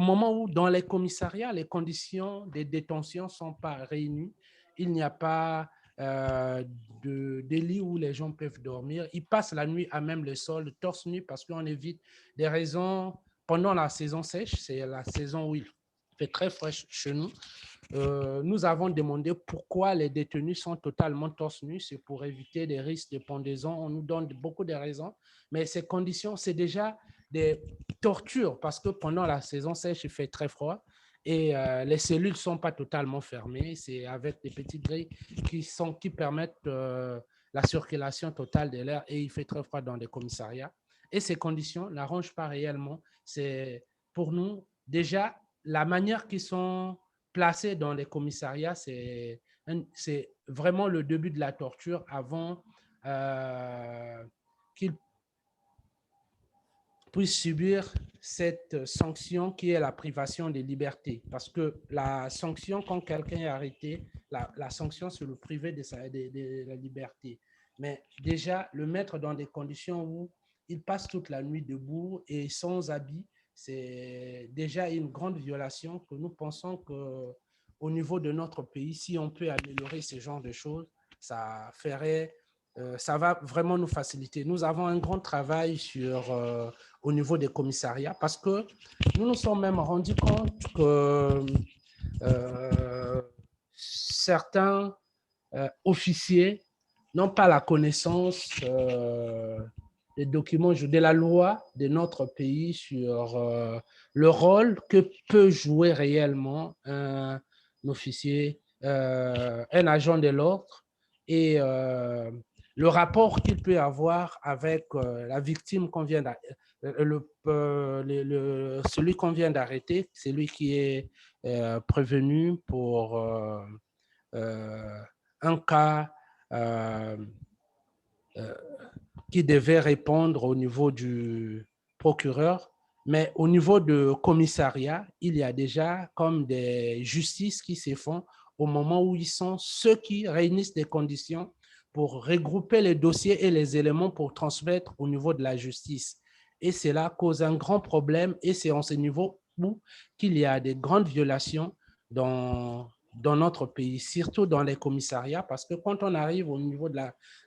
moment où dans les commissariats, les conditions de détention ne sont pas réunies, il n'y a pas de lits où les gens peuvent dormir. Ils passent la nuit à même le sol, torse nu, parce qu'on évite des raisons. Pendant la saison sèche, c'est la saison où il fait très frais chez nous. Nous avons demandé pourquoi les détenus sont totalement torse nu. C'est pour éviter des risques de pendaison. On nous donne beaucoup de raisons, mais ces conditions, c'est déjà des tortures parce que pendant la saison sèche, il fait très froid et les cellules ne sont pas totalement fermées. C'est avec des petites grilles qui permettent la circulation totale de l'air et il fait très froid dans les commissariats. Et ces conditions n'arrangent pas réellement. C'est pour nous déjà la manière qu'ils sont placés dans les commissariats, c'est vraiment le début de la torture avant qu'ils puissent subir cette sanction qui est la privation de liberté. Parce que la sanction, quand quelqu'un est arrêté, la sanction, c'est le priver de la liberté. Mais déjà, le mettre dans des conditions où il passe toute la nuit debout et sans habit, c'est déjà une grande violation que nous pensons qu'au niveau de notre pays, si on peut améliorer ce genre de choses, ça va vraiment nous faciliter. Nous avons un grand travail au niveau des commissariats parce que nous nous sommes même rendus compte que certains officiers n'ont pas la connaissance des documents de la loi de notre pays sur le rôle que peut jouer réellement un officier, un agent de l'ordre et le rapport qu'il peut avoir avec la victime qu'on vient celui qu'on vient d'arrêter, celui qui est prévenu pour un cas qui devait répondre au niveau du procureur, mais au niveau de commissariat, il y a déjà comme des justices qui se font au moment où ils sont ceux qui réunissent des conditions pour regrouper les dossiers et les éléments pour transmettre au niveau de la justice. Et cela cause un grand problème et c'est en ce niveau où qu'il y a des grandes violations dans notre pays, surtout dans les commissariats, parce que quand on arrive au niveau de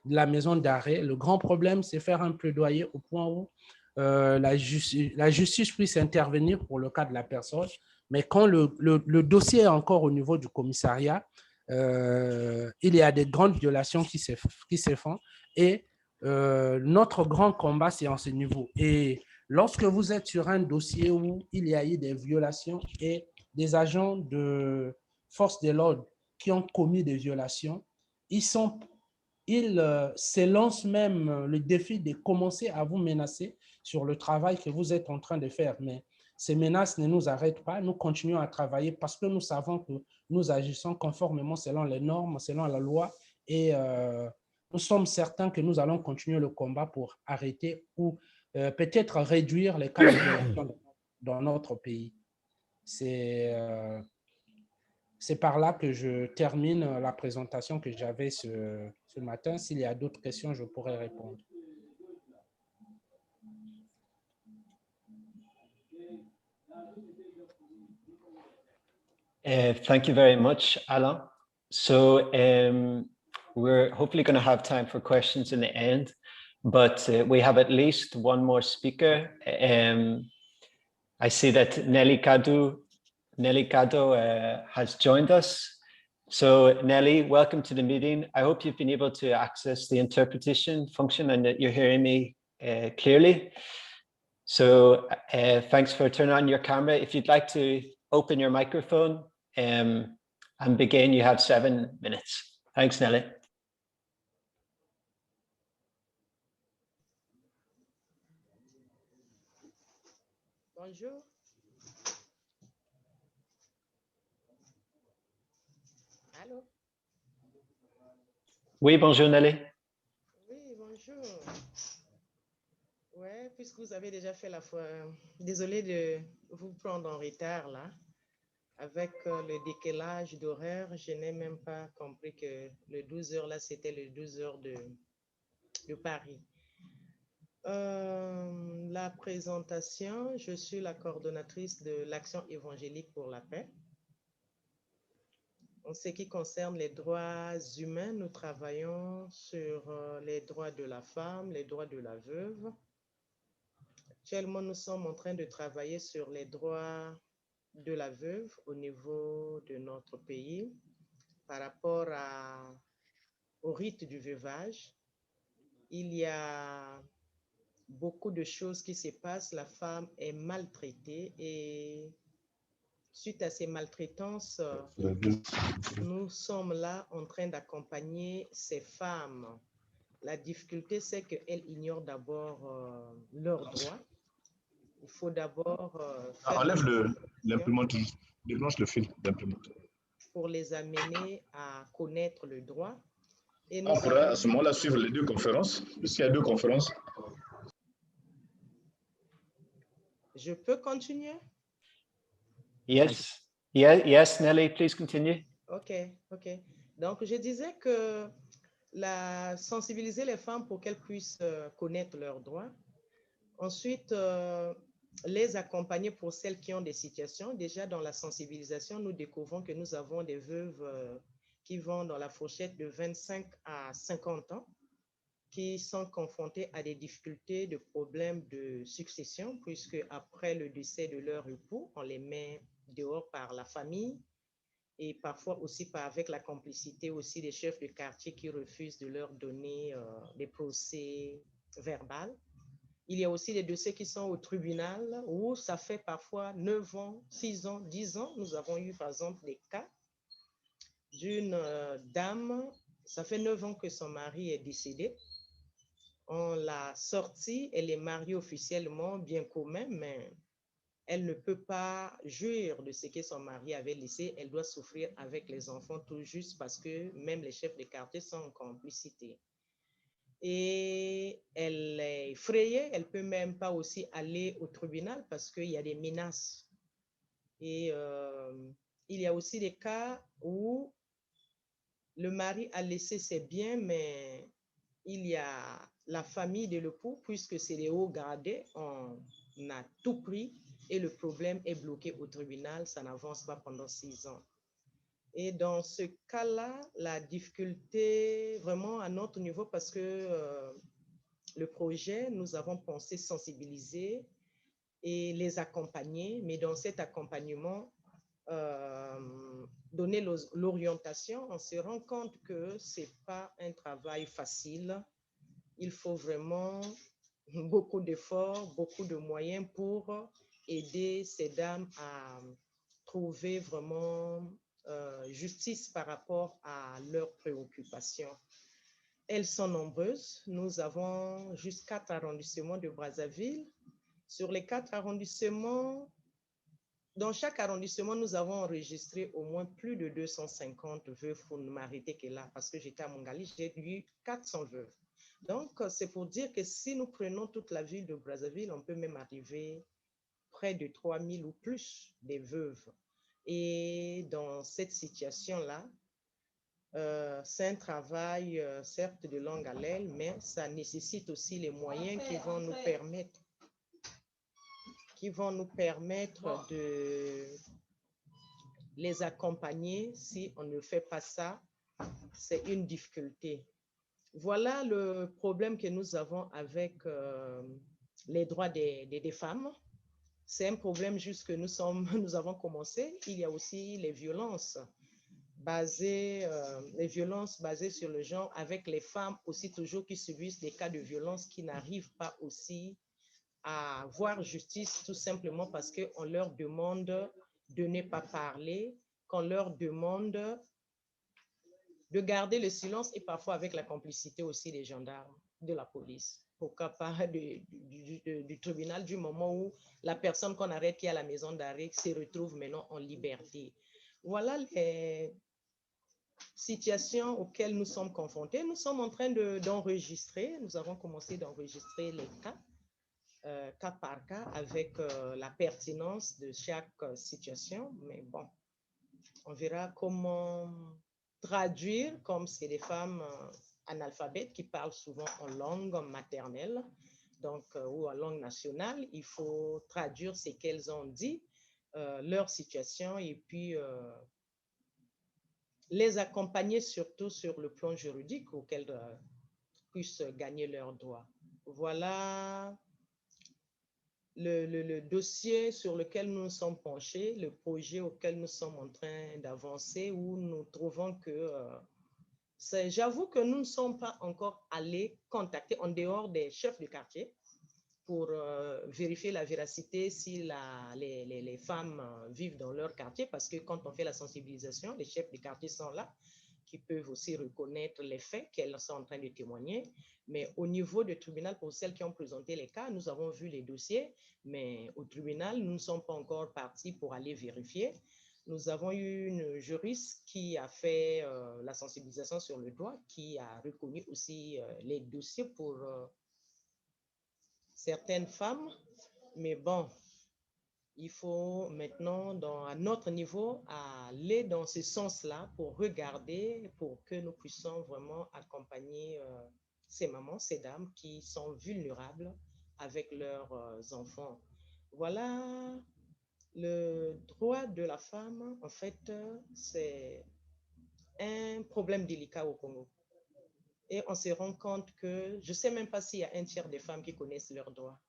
la maison d'arrêt, le grand problème, c'est faire un plaidoyer au point où la justice puisse intervenir pour le cas de la personne. Mais quand le dossier est encore au niveau du commissariat, il y a des grandes violations qui se font. Et notre grand combat, c'est en ce niveau. Et lorsque vous êtes sur un dossier où il y a eu des violations et des agents de forces de l'ordre qui ont commis des violations, ils s'élancent même le défi de commencer à vous menacer sur le travail que vous êtes en train de faire. Mais ces menaces ne nous arrêtent pas. Nous continuons à travailler parce que nous savons que nous agissons conformément selon les normes, selon la loi. Et nous sommes certains que nous allons continuer le combat pour arrêter ou peut-être réduire les cas de violation dans notre pays. C'est par là que je termine la présentation que j'avais ce matin. S'il y a d'autres questions, je pourrais répondre. Thank you very much, Alain. So we're hopefully going to have time for questions in the end. but we have at least one more speaker. I see that Nelly Cado has joined us. So Nelly, welcome to the meeting. I hope you've been able to access the interpretation function and that you're hearing me clearly. So thanks for turning on your camera. If you'd like to open your microphone and begin, you have 7 minutes. Thanks, Nelly. Bonjour. Allô? Oui, bonjour Nelly. Oui, bonjour. Ouais, puisque vous avez déjà fait la fois, désolé de vous prendre en retard là. Avec le décalage d'horaire, je n'ai même pas compris que le 12 heures là, c'était le 12 heures de Paris. La présentation, je suis la coordonnatrice de l'Action évangélique pour la paix. En ce qui concerne les droits humains, nous travaillons sur les droits de la femme, les droits de la veuve. Actuellement, nous sommes en train de travailler sur les droits de la veuve au niveau de notre pays par rapport au rite du veuvage. Il y a beaucoup de choses qui se passent. La femme est maltraitée et suite à ces maltraitances, nous sommes là en train d'accompagner ces femmes. La difficulté, c'est qu'elles ignorent d'abord leurs droits. Il faut d'abord enlève l'imprimante, débranche le fil d'imprimante. Pour les amener à connaître le droit. Et on pourra à ce moment-là suivre les deux conférences, puisqu'il y a deux conférences. Je peux continuer? Yes, yes, Nelly, please continue. OK. Donc, je disais que sensibiliser les femmes pour qu'elles puissent connaître leurs droits. Ensuite, les accompagner pour celles qui ont des situations. Déjà, dans la sensibilisation, nous découvrons que nous avons des veuves qui vont dans la fourchette de 25 à 50 ans, qui sont confrontées à des difficultés, de problèmes de succession, puisque après le décès de leur époux, on les met dehors par la famille et parfois aussi avec la complicité aussi des chefs de quartier qui refusent de leur donner des procès verbaux. Il y a aussi des dossiers qui sont au tribunal où ça fait parfois 9 ans, 6 ans, 10 ans. Nous avons eu par exemple des cas d'une dame, ça fait 9 ans que son mari est décédé. On l'a sortie, elle est mariée officiellement, bien commun, mais elle ne peut pas jouir de ce que son mari avait laissé. Elle doit souffrir avec les enfants tout juste parce que même les chefs de quartier sont en complicité. Et elle est effrayée, elle ne peut même pas aussi aller au tribunal parce qu'il y a des menaces. Et il y a aussi des cas où le mari a laissé ses biens, mais il y a la famille de l'époux, puisque c'est les hauts gradés, on a tout pris et le problème est bloqué au tribunal, ça n'avance pas pendant 6 ans. Et dans ce cas-là, la difficulté vraiment à notre niveau, parce que le projet, nous avons pensé sensibiliser et les accompagner, mais dans cet accompagnement, donner l'orientation, on se rend compte que ce n'est pas un travail facile. Il faut vraiment beaucoup d'efforts, beaucoup de moyens pour aider ces dames à trouver vraiment justice par rapport à leurs préoccupations. Elles sont nombreuses. Nous avons juste 4 arrondissements de Brazzaville. Sur les 4 arrondissements, dans chaque arrondissement, nous avons enregistré au moins plus de 250 veuves pour m'arrêter que là, parce que j'étais à Mongali, j'ai eu 400 veuves. Donc, c'est pour dire que si nous prenons toute la ville de Brazzaville, on peut même arriver près de 3000 ou plus de veuves. Et dans cette situation-là, c'est un travail, certes, de longue haleine, mais ça nécessite aussi les moyens qui vont nous permettre de les accompagner. Si on ne fait pas ça, c'est une difficulté. Voilà le problème que nous avons avec les droits des femmes. C'est un problème juste que nous avons commencé. Il y a aussi les violences basées sur le genre, avec les femmes aussi toujours qui subissent des cas de violence qui n'arrivent pas aussi à voir justice, tout simplement parce qu'on leur demande de ne pas parler, qu'on leur demande de garder le silence et parfois avec la complicité aussi des gendarmes, de la police. Pourquoi pas du tribunal, du moment où la personne qu'on arrête qui est à la maison d'arrêt se retrouve maintenant en liberté. Voilà les situations auxquelles nous sommes confrontés. Nous sommes en train d'enregistrer, nous avons commencé d'enregistrer les cas par cas, avec la pertinence de chaque situation. Mais bon, on verra comment traduire, comme c'est des femmes analphabètes qui parlent souvent en langue maternelle, donc, ou en langue nationale. Il faut traduire ce qu'elles ont dit, leur situation, et puis les accompagner surtout sur le plan juridique pour qu'elles puissent gagner leurs droits. Voilà le dossier sur lequel nous nous sommes penchés, le projet auquel nous sommes en train d'avancer, où nous trouvons que j'avoue que nous ne sommes pas encore allés contacter en dehors des chefs de quartier pour vérifier la véracité si les femmes vivent dans leur quartier, parce que quand on fait la sensibilisation, les chefs de quartier sont là, qui peuvent aussi reconnaître les faits qu'elles sont en train de témoigner. Mais au niveau du tribunal, pour celles qui ont présenté les cas, nous avons vu les dossiers, mais au tribunal, nous ne sommes pas encore partis pour aller vérifier. Nous avons eu une juriste qui a fait la sensibilisation sur le droit, qui a reconnu aussi les dossiers pour certaines femmes. Mais bon, il faut maintenant, à notre niveau, aller dans ce sens-là pour regarder, pour que nous puissions vraiment accompagner ces mamans, ces dames qui sont vulnérables avec leurs enfants. Voilà, le droit de la femme, en fait, c'est un problème délicat au Congo. Et on se rend compte que je ne sais même pas s'il y a un tiers des femmes qui connaissent leurs droits.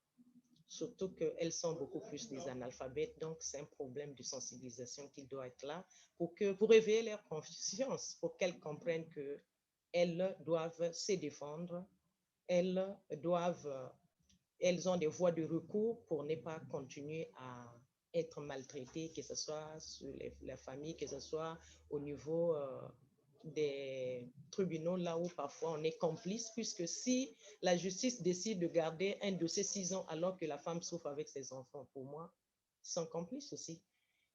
Surtout qu'elles sont beaucoup plus des analphabètes, donc c'est un problème de sensibilisation qui doit être là pour réveiller leur conscience, pour qu'elles comprennent qu'elles doivent se défendre, elles ont des voies de recours pour ne pas continuer à être maltraitées, que ce soit sur la famille, que ce soit au niveau des tribunaux, là où parfois on est complice, puisque si la justice décide de garder un dossier 6 ans alors que la femme souffre avec ses enfants, pour moi, ils sont complices aussi.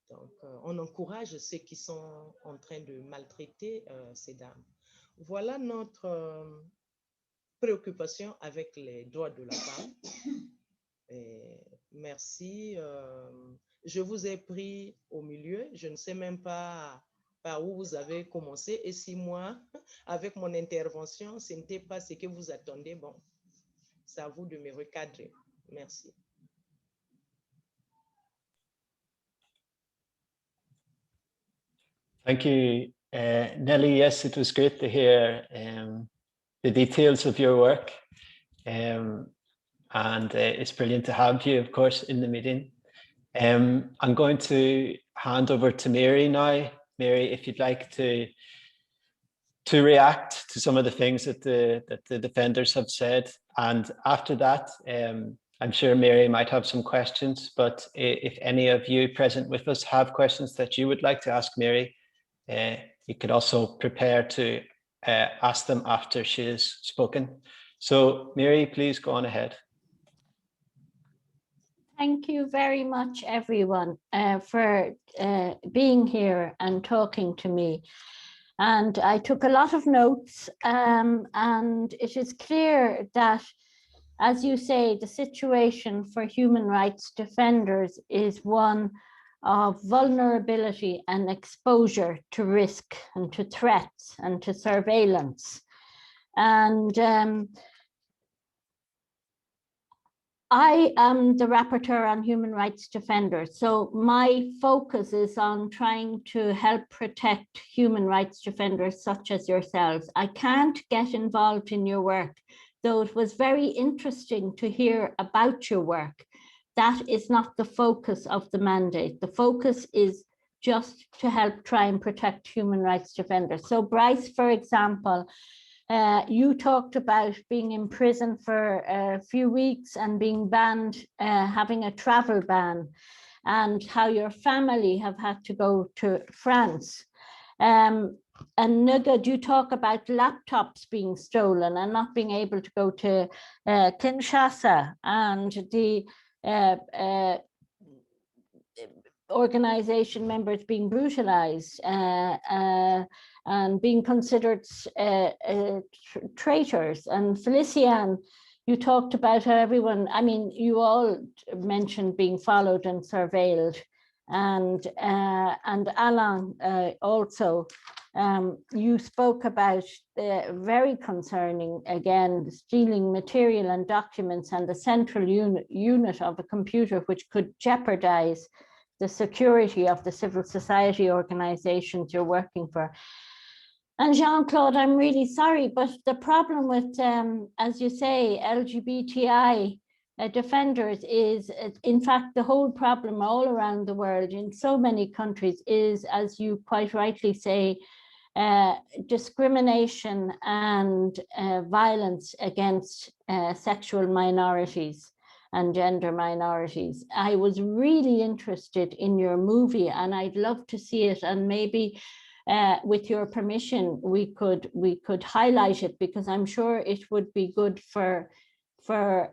Donc, on encourage ceux qui sont en train de maltraiter ces dames. Voilà notre préoccupation avec les droits de la femme. Et merci. Je vous ai pris au milieu. Je ne sais même pas par où vous avez commencé. Et si moi, avec mon intervention, ce n'était pas ce que vous attendez, bon, c'est à vous de me recadrer. Merci. Thank you, Nelly. Yes, it was great to hear the details of your work. And it's brilliant to have you, of course, in the meeting. I'm going to hand over to Mary now. Mary, if you'd like to react to some of the things that the defenders have said. And after that, I'm sure Mary might have some questions, but if any of you present with us have questions that you would like to ask Mary, you could also prepare to ask them after she has spoken. So Mary, please go on ahead. Thank you very much, everyone, for being here and talking to me. And I took a lot of notes, and it is clear that, as you say, the situation for human rights defenders is one of vulnerability and exposure to risk and to threats and to surveillance. And I am the rapporteur on human rights defenders. So my focus is on trying to help protect human rights defenders such as yourselves. I can't get involved in your work, though it was very interesting to hear about your work. That is not the focus of the mandate. The focus is just to help try and protect human rights defenders. So Bryce, for example, you talked about being in prison for a few weeks and being banned, having a travel ban, and how your family have had to go to France. And Nugad, you talk about laptops being stolen and not being able to go to Kinshasa, and the organization members being brutalized and being considered traitors. And Felician, you talked about how everyone, I mean, you all mentioned being followed and surveilled, and Alain also. You spoke about very concerning, again, stealing material and documents and the central unit of a computer, which could jeopardize the security of the civil society organizations you're working for. And Jean-Claude, I'm really sorry, but the problem with, as you say, LGBTI defenders is, in fact, the whole problem all around the world in so many countries is, as you quite rightly say, discrimination and violence against sexual minorities and gender minorities. I was really interested in your movie, and I'd love to see it, and maybe with your permission, we could highlight it, because I'm sure it would be good for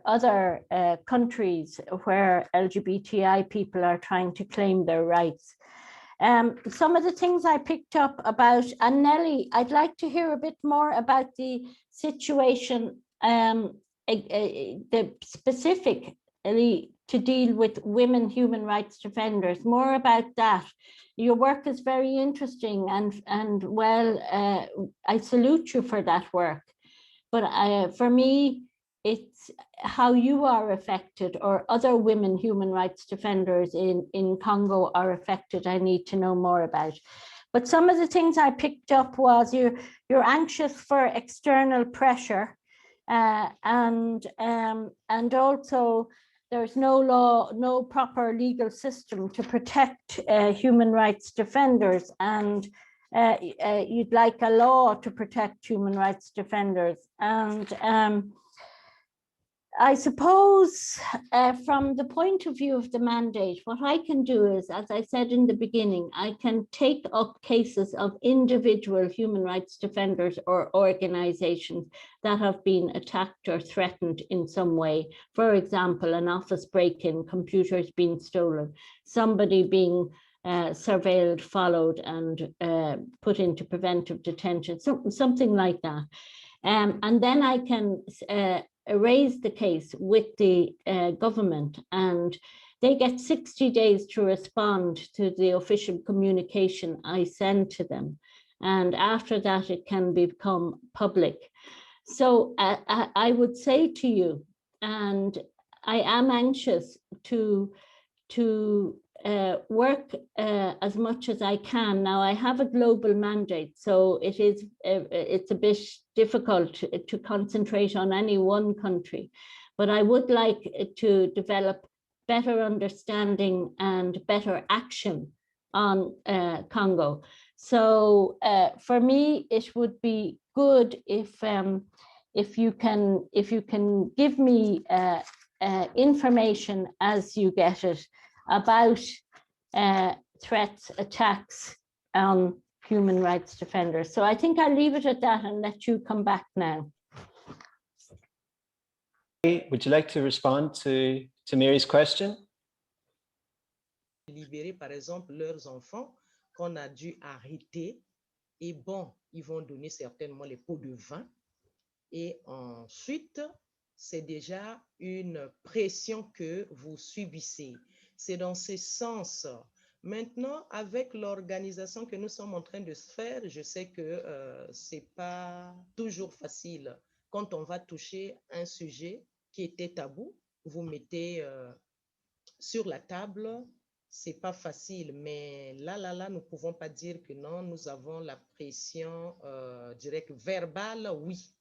other countries where LGBTI people are trying to claim their rights. Some of the things I picked up about, and Nelly, I'd like to hear a bit more about the situation, the specifically to deal with women human rights defenders, more about that. Your work is very interesting, and well, I salute you for that work. But for me, it's how you are affected, or other women human rights defenders in Congo are affected, I need to know more about. But some of the things I picked up was you're anxious for external pressure, and also there's no law, no proper legal system to protect human rights defenders, and you'd like a law to protect human rights defenders. And I suppose from the point of view of the mandate, what I can do is, as I said in the beginning, I can take up cases of individual human rights defenders or organizations that have been attacked or threatened in some way. For example, an office break-in, computers being stolen, somebody being surveilled, followed, and put into preventive detention, something like that. And then I can raise the case with the government, and they get 60 days to respond to the official communication I send to them. And after that, it can become public. So I would say to you, and I am anxious to work as much as I can. Now, I have a global mandate, so it's a bit difficult to concentrate on any one country, but I would like to develop better understanding and better action on Congo. So for me, it would be good if you can give me information as you get it about threats, attacks on human rights defenders. So I think I'll leave it at that and let you come back now. Would you like to respond to Mary's question? Libérer, par exemple, leurs enfants qu'on a dû arrêter. Et bon, ils vont donner certainement les pots de vin. Et ensuite, c'est déjà une pression que vous subissez. C'est dans ce sens. Maintenant, avec l'organisation que nous sommes en train de se faire, je sais que ce n'est pas toujours facile quand on va toucher un sujet qui était tabou, vous mettez sur la table, c'est pas facile, mais là, nous pouvons pas dire que non, nous avons la pression directe verbale, oui.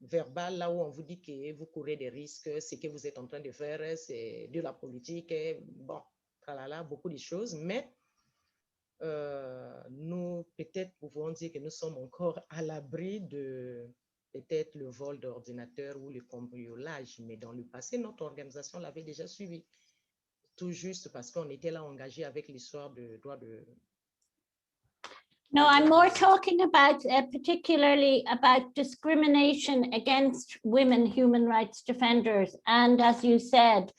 Verbal, là où on vous dit que vous courez des risques, ce que vous êtes en train de faire, c'est de la politique, bon, tralala, beaucoup de choses, mais nous, peut-être, pouvons dire que nous sommes encore à l'abri de peut-être le vol d'ordinateur ou le cambriolage, mais dans le passé, notre organisation l'avait déjà suivi, tout juste parce qu'on était là engagé avec l'histoire de droit de... No, I'm more talking about particularly about discrimination against women human rights defenders. And as you said,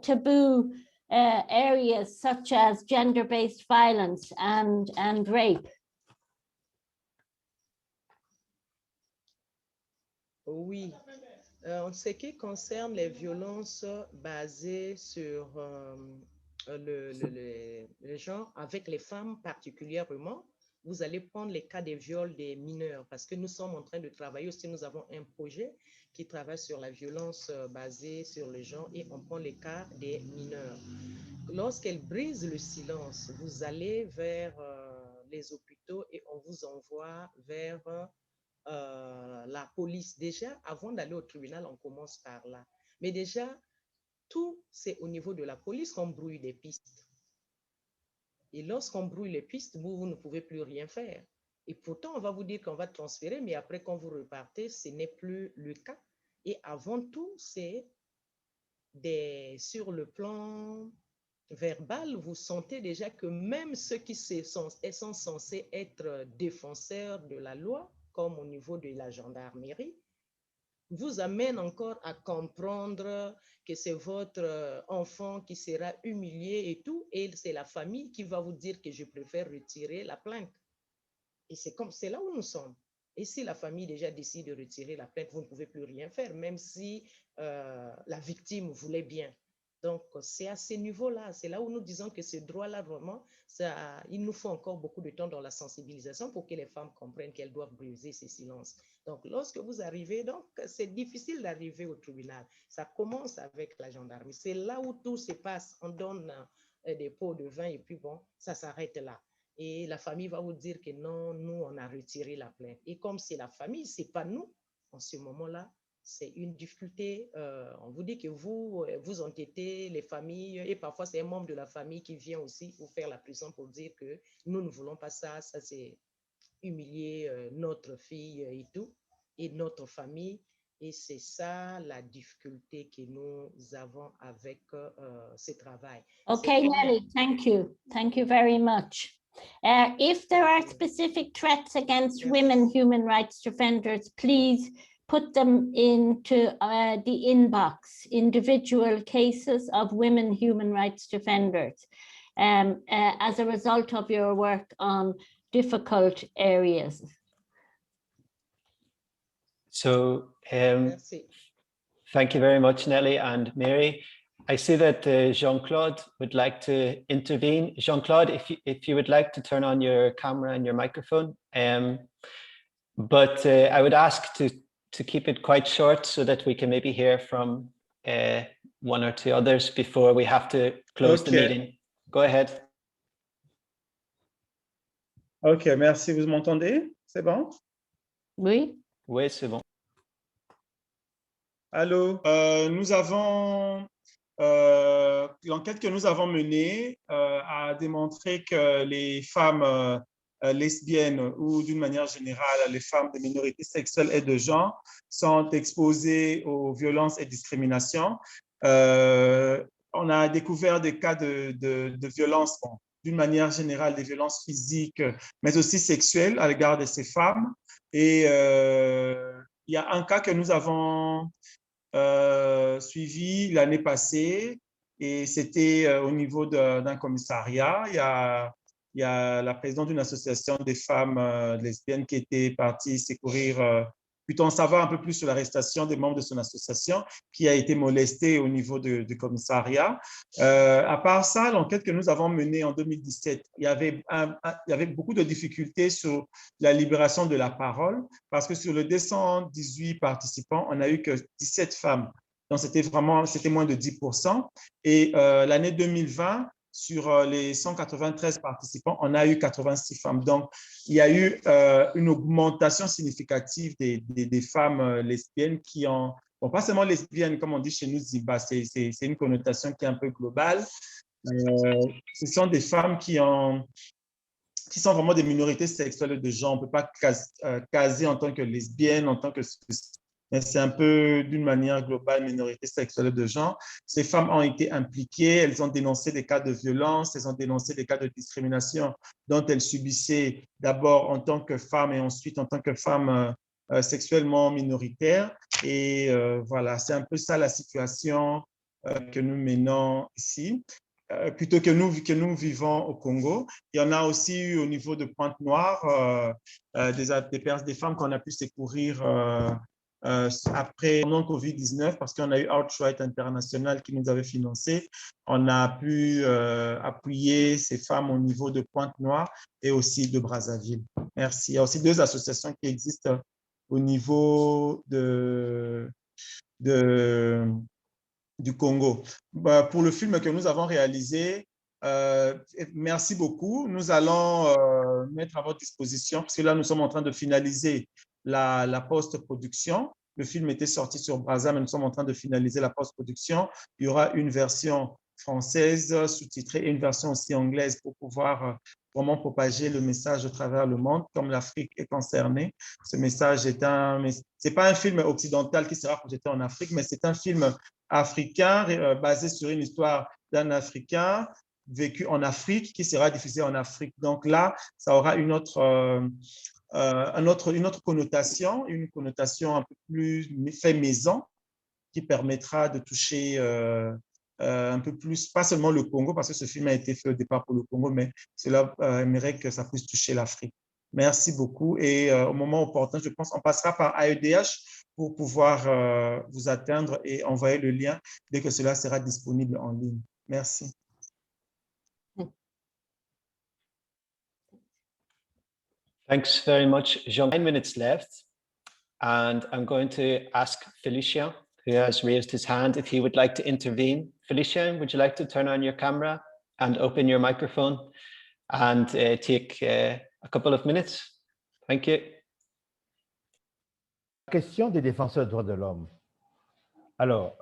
taboo areas such as gender-based violence and rape. Oui, en ce qui concerne les violences basées sur le genre, avec les femmes particulièrement, vous allez prendre les cas des viols des mineurs parce que nous sommes en train de travailler aussi, nous avons un projet qui travaille sur la violence basée sur le genre et on prend les cas des mineurs. Lorsqu'elle brise le silence, vous allez vers les hôpitaux et on vous envoie vers la police. Déjà, avant d'aller au tribunal, on commence par là. Mais déjà, tout, c'est au niveau de la police qu'on brouille des pistes. Et lorsqu'on brouille les pistes, vous ne pouvez plus rien faire. Et pourtant, on va vous dire qu'on va transférer, mais après, quand vous repartez, ce n'est plus le cas. Et avant tout, c'est sur le plan verbal, vous sentez déjà que même ceux qui sont censés être défenseurs de la loi, comme au niveau de la gendarmerie, vous amène encore à comprendre que c'est votre enfant qui sera humilié et tout, et c'est la famille qui va vous dire que je préfère retirer la plainte. Et c'est là où nous sommes. Et si la famille déjà décide de retirer la plainte, vous ne pouvez plus rien faire, même si la victime voulait bien. Donc, c'est à ce niveau-là, c'est là où nous disons que ce droit-là, vraiment, il nous faut encore beaucoup de temps dans la sensibilisation pour que les femmes comprennent qu'elles doivent briser ces silences. Donc, lorsque vous arrivez, donc, c'est difficile d'arriver au tribunal. Ça commence avec la gendarmerie. C'est là où tout se passe. On donne des pots de vin et puis bon, ça s'arrête là. Et la famille va vous dire que non, nous, on a retiré la plainte. Et comme c'est la famille, ce n'est pas nous, en ce moment-là, c'est une difficulté. On vous dit que vous entêtez les familles et parfois c'est un membre de la famille qui vient aussi vous faire la pression pour dire que nous ne voulons pas ça, ça c'est humilier notre fille et tout, et notre famille. Et c'est ça la difficulté que nous avons avec ce travail. Okay, Nelly, thank you. Thank you very much. If there are specific threats against women human rights defenders, please put them into the inbox, individual cases of women human rights defenders, as a result of your work on difficult areas. So thank you very much, Nelly and Mary. I see that Jean-Claude would like to intervene. Jean-Claude, if you would like to turn on your camera and your microphone, but I would ask to keep it quite short so that we can maybe hear from one or two others before we have to close the meeting. Go ahead. Ok, merci. Vous m'entendez? C'est bon? Oui. Oui, c'est bon. Allô? Nous avons... l'enquête que nous avons menée a démontré que les femmes lesbiennes ou d'une manière générale, les femmes de minorités sexuelles et de genre sont exposées aux violences et discriminations. On a découvert des cas de violences, bon, d'une manière générale, des violences physiques, mais aussi sexuelles à l'égard de ces femmes. Et il y a un cas que nous avons suivi l'année passée et c'était au niveau d'un commissariat. Il y a la présidente d'une association des femmes lesbiennes qui était partie secourir plutôt en savoir un peu plus sur l'arrestation des membres de son association qui a été molestée au niveau du commissariat. À part ça, l'enquête que nous avons menée en 2017, il y avait beaucoup de difficultés sur la libération de la parole parce que sur les 218 participants, on n'a eu que 17 femmes. Donc, c'était moins de 10%. Et l'année 2020, sur les 193 participants, on a eu 86 femmes. Donc, il y a eu une augmentation significative des femmes lesbiennes qui ont, bon, pas seulement lesbiennes, comme on dit chez nous, Ziba, c'est une connotation qui est un peu globale. Ce sont des femmes qui sont vraiment des minorités sexuelles de genre. On ne peut pas caser en tant que lesbienne, en tant que... Mais c'est un peu d'une manière globale, minorité sexuelle de genre. Ces femmes ont été impliquées, elles ont dénoncé des cas de violence, elles ont dénoncé des cas de discrimination dont elles subissaient d'abord en tant que femmes et ensuite en tant que femmes sexuellement minoritaires. Et voilà, c'est un peu ça la situation que nous menons ici. Plutôt que nous vivons au Congo. Il y en a aussi eu au niveau de Pointe-Noire, des femmes qu'on a pu secourir après pendant Covid-19 parce qu'on a eu Outright International qui nous avait financé. On a pu appuyer ces femmes au niveau de Pointe-Noire et aussi de Brazzaville. Merci. Il y a aussi 2 associations qui existent au niveau du Congo. Pour le film que nous avons réalisé, merci beaucoup. Nous allons mettre à votre disposition, parce que là, nous sommes en train de finaliser la post-production. Le film était sorti sur Brazza, mais nous sommes en train de finaliser la post-production. Il y aura une version française sous-titrée et une version aussi anglaise pour pouvoir vraiment propager le message à travers le monde, comme l'Afrique est concernée. Ce message c'est pas un film occidental qui sera projeté en Afrique, mais c'est un film africain basé sur une histoire d'un Africain vécu en Afrique qui sera diffusé en Afrique. Donc là, ça aura une autre connotation, une connotation un peu plus fait maison qui permettra de toucher un peu plus, pas seulement le Congo, parce que ce film a été fait au départ pour le Congo, mais cela aimerait que ça puisse toucher l'Afrique. Merci beaucoup. Et au moment opportun, je pense, on passera par AEDH pour pouvoir vous atteindre et envoyer le lien dès que cela sera disponible en ligne. Merci. Thanks very much, Jean. 9 minutes left, and I'm going to ask Félicien, who has raised his hand, if he would like to intervene. Félicien, would you like to turn on your camera and open your microphone and take a couple of minutes? Thank you. La question des défenseurs des droits de l'homme. Alors,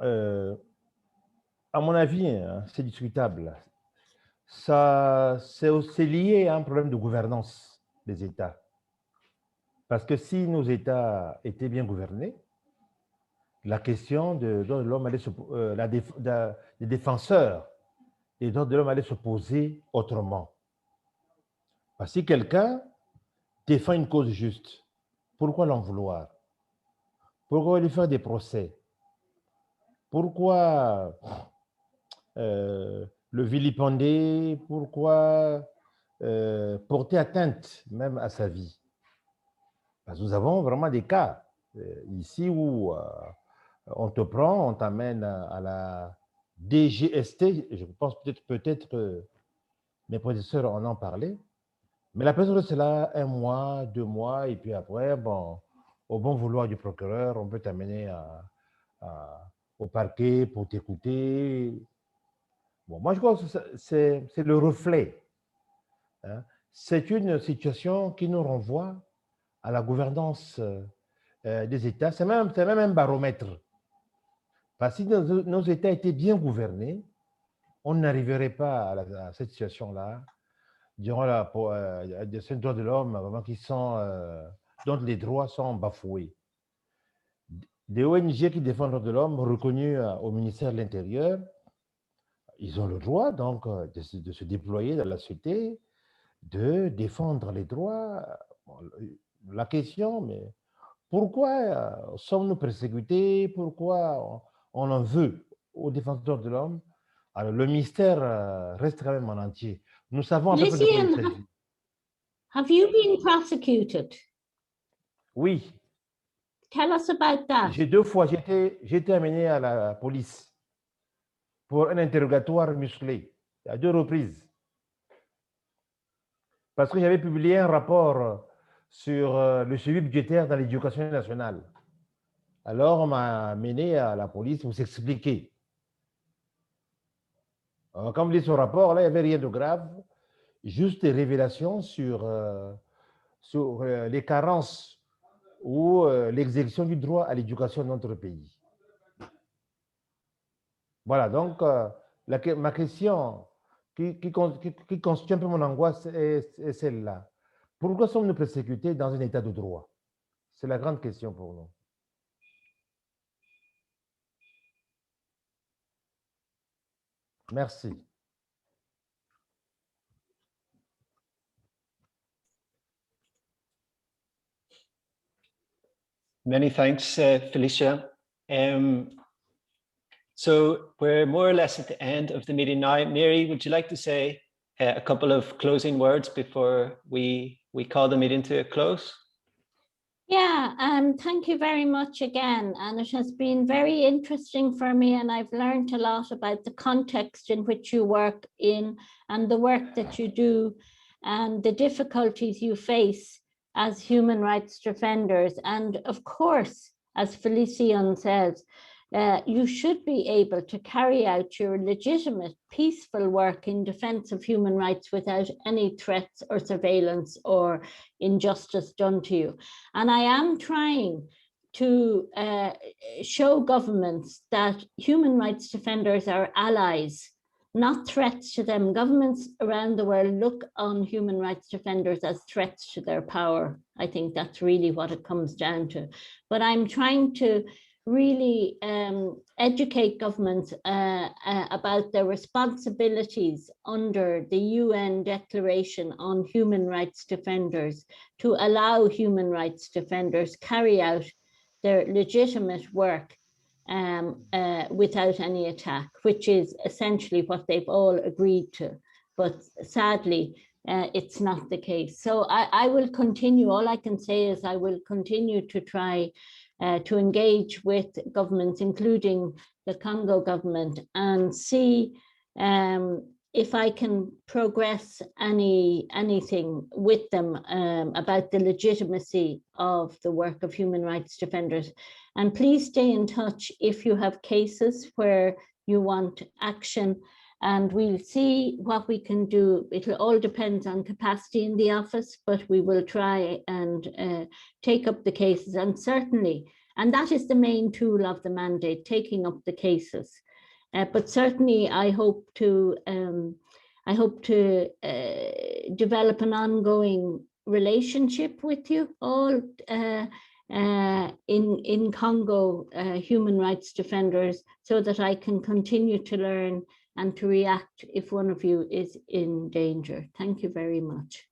à mon avis, hein, c'est discutable. C'est lié à un problème de gouvernance des États. Parce que si nos États étaient bien gouvernés, la question des droits de l'homme allait des défenseurs des droits de l'homme allait se poser autrement. Parce que si quelqu'un défend une cause juste, pourquoi l'en vouloir? Pourquoi lui faire des procès? Pourquoi le vilipender? Pourquoi porter atteinte même à sa vie? Parce que nous avons vraiment des cas ici où on te prend, on t'amène à la DGST. Je pense peut-être que mes professeurs en ont parlé. Mais la personne c'est là 1 mois, 2 mois, et puis après, bon, au bon vouloir du procureur, on peut t'amener au parquet pour t'écouter. Bon, moi, je crois que c'est le reflet. Hein. C'est une situation qui nous renvoie à la gouvernance des États. C'est même un baromètre. Parce que si nos États étaient bien gouvernés, on n'arriverait pas à cette situation-là, durant ces droits de l'homme, vraiment dont les droits sont bafoués. Des ONG qui défendent les droits de l'homme, reconnus au ministère de l'Intérieur, ils ont le droit donc de se déployer dans la société, de défendre les droits. La question, mais pourquoi sommes-nous persécutés? Pourquoi on en veut aux défenseurs de l'homme? Alors, le mystère reste quand même en entier. Nous savons à peu près de quoi il s'agit. Have you been prosecuted? Oui. Tell us about that. J'ai 2 fois, j'ai été amené à la police pour un interrogatoire musclé, à 2 reprises. Parce que j'avais publié un rapport sur le suivi budgétaire dans l'éducation nationale. Alors, on m'a amené à la police pour s'expliquer. Quand vous lisez ce rapport, là, il n'y avait rien de grave, juste des révélations sur les carences ou l'exécution du droit à l'éducation dans notre pays. Voilà, donc ma question qui constitue un peu mon angoisse est celle-là. Pourquoi sommes-nous persécutés dans un état de droit? C'est la grande question pour nous. Merci. Many thanks, Felicia. So we're more or less at the end of the meeting now. Mary, would you like to say a couple of closing words before we call the meeting to a close? Yeah, thank you very much again. And it has been very interesting for me, and I've learned a lot about the context in which you work in and the work that you do and the difficulties you face as human rights defenders. And of course, as Felician says, you should be able to carry out your legitimate, peaceful work in defense of human rights without any threats or surveillance or injustice done to you. And I am trying to show governments that human rights defenders are allies, not threats to them. Governments around the world look on human rights defenders as threats to their power. I think that's really what it comes down to. But I'm trying to really educate governments about their responsibilities under the UN Declaration on Human Rights Defenders to allow human rights defenders carry out their legitimate work without any attack, which is essentially what they've all agreed to. But sadly, it's not the case. So I will continue. All I can say is I will continue to try to engage with governments, including the Congo government, and see if I can progress anything with them about the legitimacy of the work of human rights defenders. And please stay in touch if you have cases where you want action, and we'll see what we can do. It all depends on capacity in the office, but we will try and take up the cases. And certainly, and that is the main tool of the mandate, taking up the cases. But certainly, I hope to develop an ongoing relationship with you all in Congo, human rights defenders, so that I can continue to learn and to react if one of you is in danger. Thank you very much.